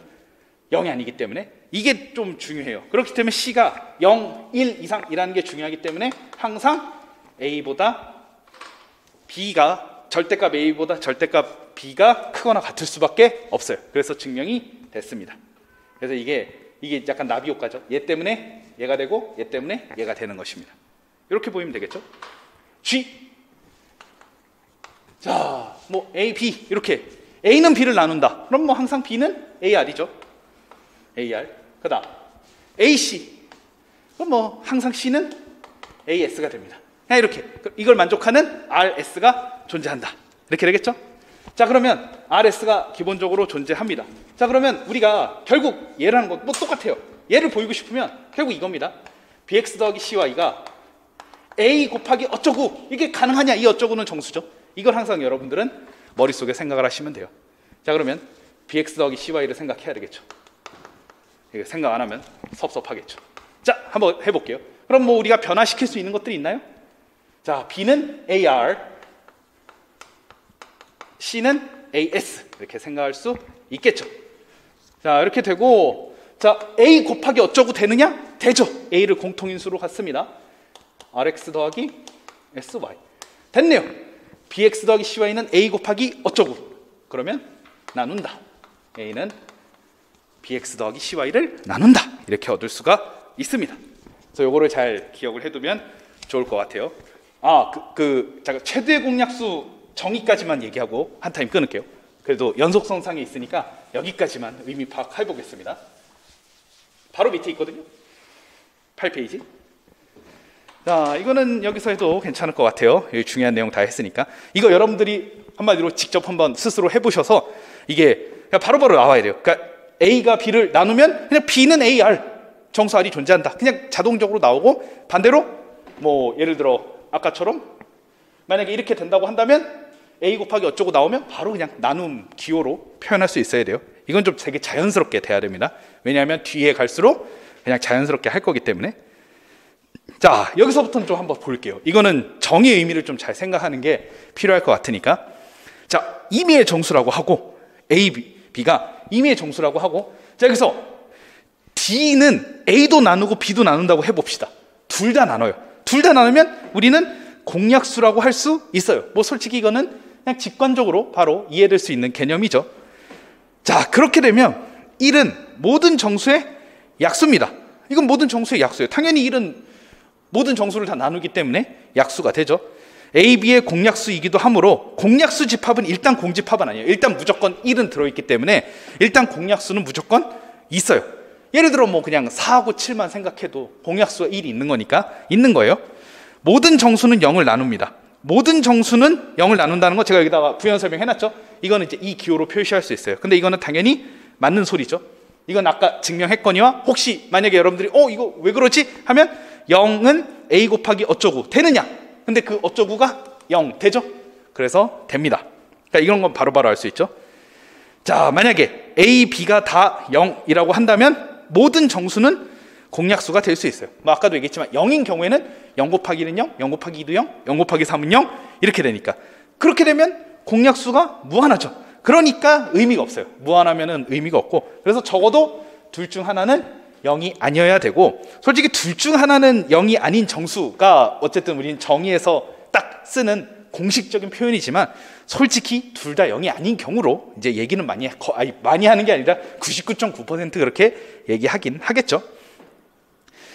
0이 아니기 때문에. 이게 좀 중요해요. 그렇기 때문에 C가 0, 1 이상이라는 게 중요하기 때문에 항상 A보다 B가 절대값 A보다 절대값 B가 크거나 같을 수밖에 없어요. 그래서 증명이 됐습니다. 그래서 이게 약간 나비 효과죠. 얘 때문에 얘가 되고 얘 때문에 얘가 되는 것입니다. 이렇게 보이면 되겠죠. G. 자, A, B 이렇게 A는 B를 나눈다. 그럼 항상 B는 AR이죠. AR. 그다음 AC. 그럼 항상 C는 AS가 됩니다. 그냥 이렇게 이걸 만족하는 RS가 존재한다, 이렇게 되겠죠. 자, 그러면 RS가 기본적으로 존재합니다. 자, 그러면 우리가 결국 얘라는 건 똑같아요. 얘를 보이고 싶으면 결국 이겁니다. BX 더하기 CY가 A 곱하기 어쩌고, 이게 가능하냐, 이 어쩌고는 정수죠. 이걸 항상 여러분들은 머릿속에 생각을 하시면 돼요. 자, 그러면 BX 더하기 CY를 생각해야 되겠죠. 이거 생각 안 하면 섭섭하겠죠. 자, 한번 해볼게요. 그럼 우리가 변화시킬 수 있는 것들이 있나요? 자, B는 AR, C는 AS, 이렇게 생각할 수 있겠죠. 자, 이렇게 되고, 자, A 곱하기 어쩌고 되느냐? 되죠. A를 공통인수로 갖습니다. RX 더하기 SY. 됐네요. BX 더하기 CY는 A 곱하기 어쩌고. 그러면 나눈다. A는 BX 더하기 CY를 나눈다, 이렇게 얻을 수가 있습니다. 그래서 요거를 잘 기억을 해두면 좋을 것 같아요. 잠깐 최대 공약수 정의까지만 얘기하고 한 타임 끊을게요. 그래도 연속성상에 있으니까 여기까지만 의미 파악해 보겠습니다. 바로 밑에 있거든요. 8페이지. 자, 이거는 여기서 해도 괜찮을 것 같아요. 여기 중요한 내용 다 했으니까. 이거 여러분들이 한마디로 직접 한번 스스로 해보셔서 이게 그냥 바로바로 나와야 돼요. 그러니까 A가 B를 나누면 그냥 B는 AR, 정수 R이 존재한다. 그냥 자동적으로 나오고, 반대로 예를 들어 아까처럼 만약에 이렇게 된다고 한다면 A 곱하기 어쩌고 나오면 바로 그냥 나눔 기호로 표현할 수 있어야 돼요. 이건 좀 되게 자연스럽게 돼야 됩니다. 왜냐하면 뒤에 갈수록 그냥 자연스럽게 할 거기 때문에. 자, 여기서부터는 좀 한번 볼게요. 이거는 정의의 의미를 좀 잘 생각하는 게 필요할 것 같으니까. 자, 임의의 정수라고 하고 A, B가 임의의 정수라고 하고, 자, 여기서 D는 A도 나누고 B도 나눈다고 해봅시다. 둘 다 나눠요. 둘 다 나누면 우리는 공약수라고 할 수 있어요. 솔직히 이거는 그냥 직관적으로 바로 이해될 수 있는 개념이죠. 자, 그렇게 되면 1은 모든 정수의 약수입니다. 이건 모든 정수의 약수예요. 당연히 1은 모든 정수를 다 나누기 때문에 약수가 되죠. A, B의 공약수이기도 하므로 공약수 집합은 일단 공집합은 아니에요. 일단 무조건 1은 들어있기 때문에 일단 공약수는 무조건 있어요. 예를 들어 그냥 4하고 7만 생각해도 공약수가 1이 있는 거니까 있는 거예요. 모든 정수는 0을 나눕니다. 모든 정수는 0을 나눈다는 거 제가 여기다가 부연 설명해놨죠. 이거는 이제 이 기호로 표시할 수 있어요. 근데 이거는 당연히 맞는 소리죠. 이건 아까 증명했거니와 혹시 만약에 여러분들이 이거 왜 그러지? 하면 0은 a 곱하기 어쩌고 되느냐? 근데 그 어쩌고가 0 되죠? 그래서 됩니다. 그러니까 이런 건 바로바로 알 수 있죠. 자, 만약에 a, b가 다 0이라고 한다면 모든 정수는 공약수가 될 수 있어요. 뭐 아까도 얘기했지만 0인 경우에는 0 곱하기 1은 0, 0 곱하기 2도 0, 0 곱하기 3은 0 이렇게 되니까 그렇게 되면 공약수가 무한하죠. 그러니까 의미가 없어요. 무한하면은 의미가 없고, 그래서 적어도 둘 중 하나는 0이 아니어야 되고, 솔직히 둘 중 하나는 0이 아닌 정수가 어쨌든 우리는 정의에서 딱 쓰는 공식적인 표현이지만 솔직히 둘 다 0이 아닌 경우로 이제 얘기는 많이 하는 게 아니라 99.9% 그렇게 얘기하긴 하겠죠.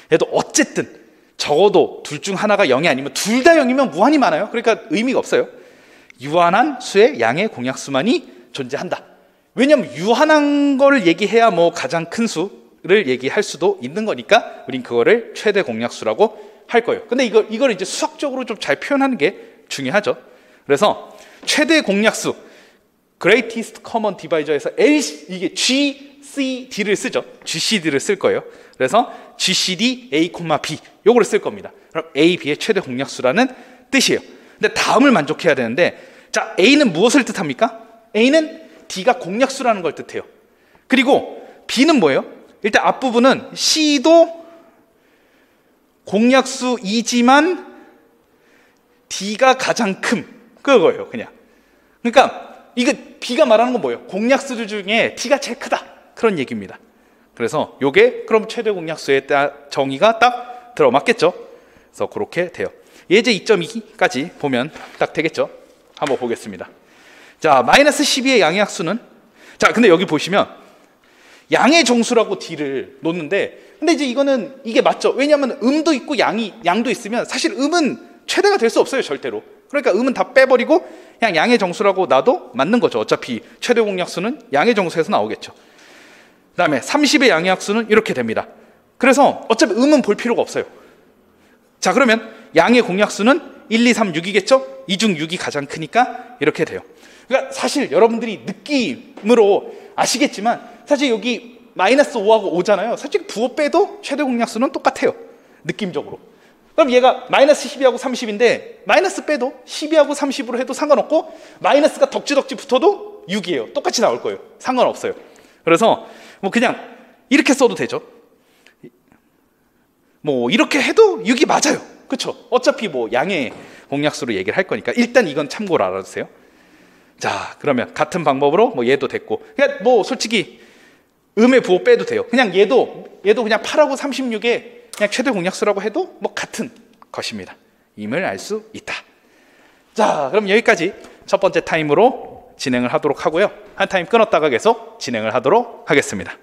그래도 어쨌든 적어도 둘 중 하나가 0이 아니면 둘 다 0이면 무한히 많아요. 그러니까 의미가 없어요. 유한한 수의 양의 공약수만이 존재한다. 왜냐하면 유한한 걸 얘기해야 뭐 가장 큰 수를 얘기할 수도 있는 거니까 우린 그거를 최대 공약수라고 할 거예요. 근데 이걸 이제 수학적으로 좀 잘 표현하는 게 중요하죠. 그래서 최대 공약수 Greatest Common Divisor에서 이게 GCD를 쓰죠. GCD를 쓸 거예요. 그래서 GCD A, B 요거를 쓸 겁니다. 그럼 A, B의 최대 공약수라는 뜻이에요. 근데 다음을 만족해야 되는데, 자, A는 무엇을 뜻합니까? A는 D가 공약수라는 걸 뜻해요. 그리고 B는 뭐예요? 일단 앞부분은 C도 공약수이지만 D가 가장 큰 그거예요, 그냥. 그러니까 이거 B가 말하는 건 뭐예요? 공약수들 중에 D가 제일 크다, 그런 얘기입니다. 그래서 요게 그럼 최대 공약수의 정의가 딱 들어맞겠죠. 그래서 그렇게 돼요. 예제 2.2까지 보면 딱 되겠죠. 한번 보겠습니다. 자, 마이너스 12의 양의 약수는, 자, 근데 여기 보시면 양의 정수라고 D를 놓는데, 근데 이제 이게 맞죠. 왜냐하면 음도 있고 양도 있으면 사실 음은 최대가 될 수 없어요, 절대로. 그러니까 음은 다 빼버리고 그냥 양의 정수라고 놔도 맞는 거죠. 어차피 최대 공약수는 양의 정수에서 나오겠죠. 그 다음에 30의 양의 약수는 이렇게 됩니다. 그래서 어차피 음은 볼 필요가 없어요. 자, 그러면 양의 공약수는 1, 2, 3, 6이겠죠? 2 중 6이 가장 크니까 이렇게 돼요. 그러니까 사실 여러분들이 느낌으로 아시겠지만 사실 여기 마이너스 5하고 5잖아요. 사실 부호 빼도 최대 공약수는 똑같아요, 느낌적으로. 그럼 얘가 마이너스 12하고 30인데 마이너스 빼도 12하고 30으로 해도 상관없고, 마이너스가 덕지덕지 붙어도 6이에요. 똑같이 나올 거예요. 상관없어요. 그래서 뭐 그냥 이렇게 써도 되죠. 뭐 이렇게 해도 6이 맞아요. 그렇죠? 어차피 뭐 양의 공약수로 얘기를 할 거니까 일단 이건 참고로 알아주세요. 자, 그러면 같은 방법으로 뭐 얘도 됐고, 그냥 뭐 솔직히 음의 부호 빼도 돼요. 그냥 얘도 그냥 8하고 36에 그냥 최대 공약수라고 해도 뭐 같은 것입니다. 임을 알 수 있다. 자, 그럼 여기까지 첫 번째 타임으로 진행을 하도록 하고요. 한 타임 끊었다가 계속 진행을 하도록 하겠습니다.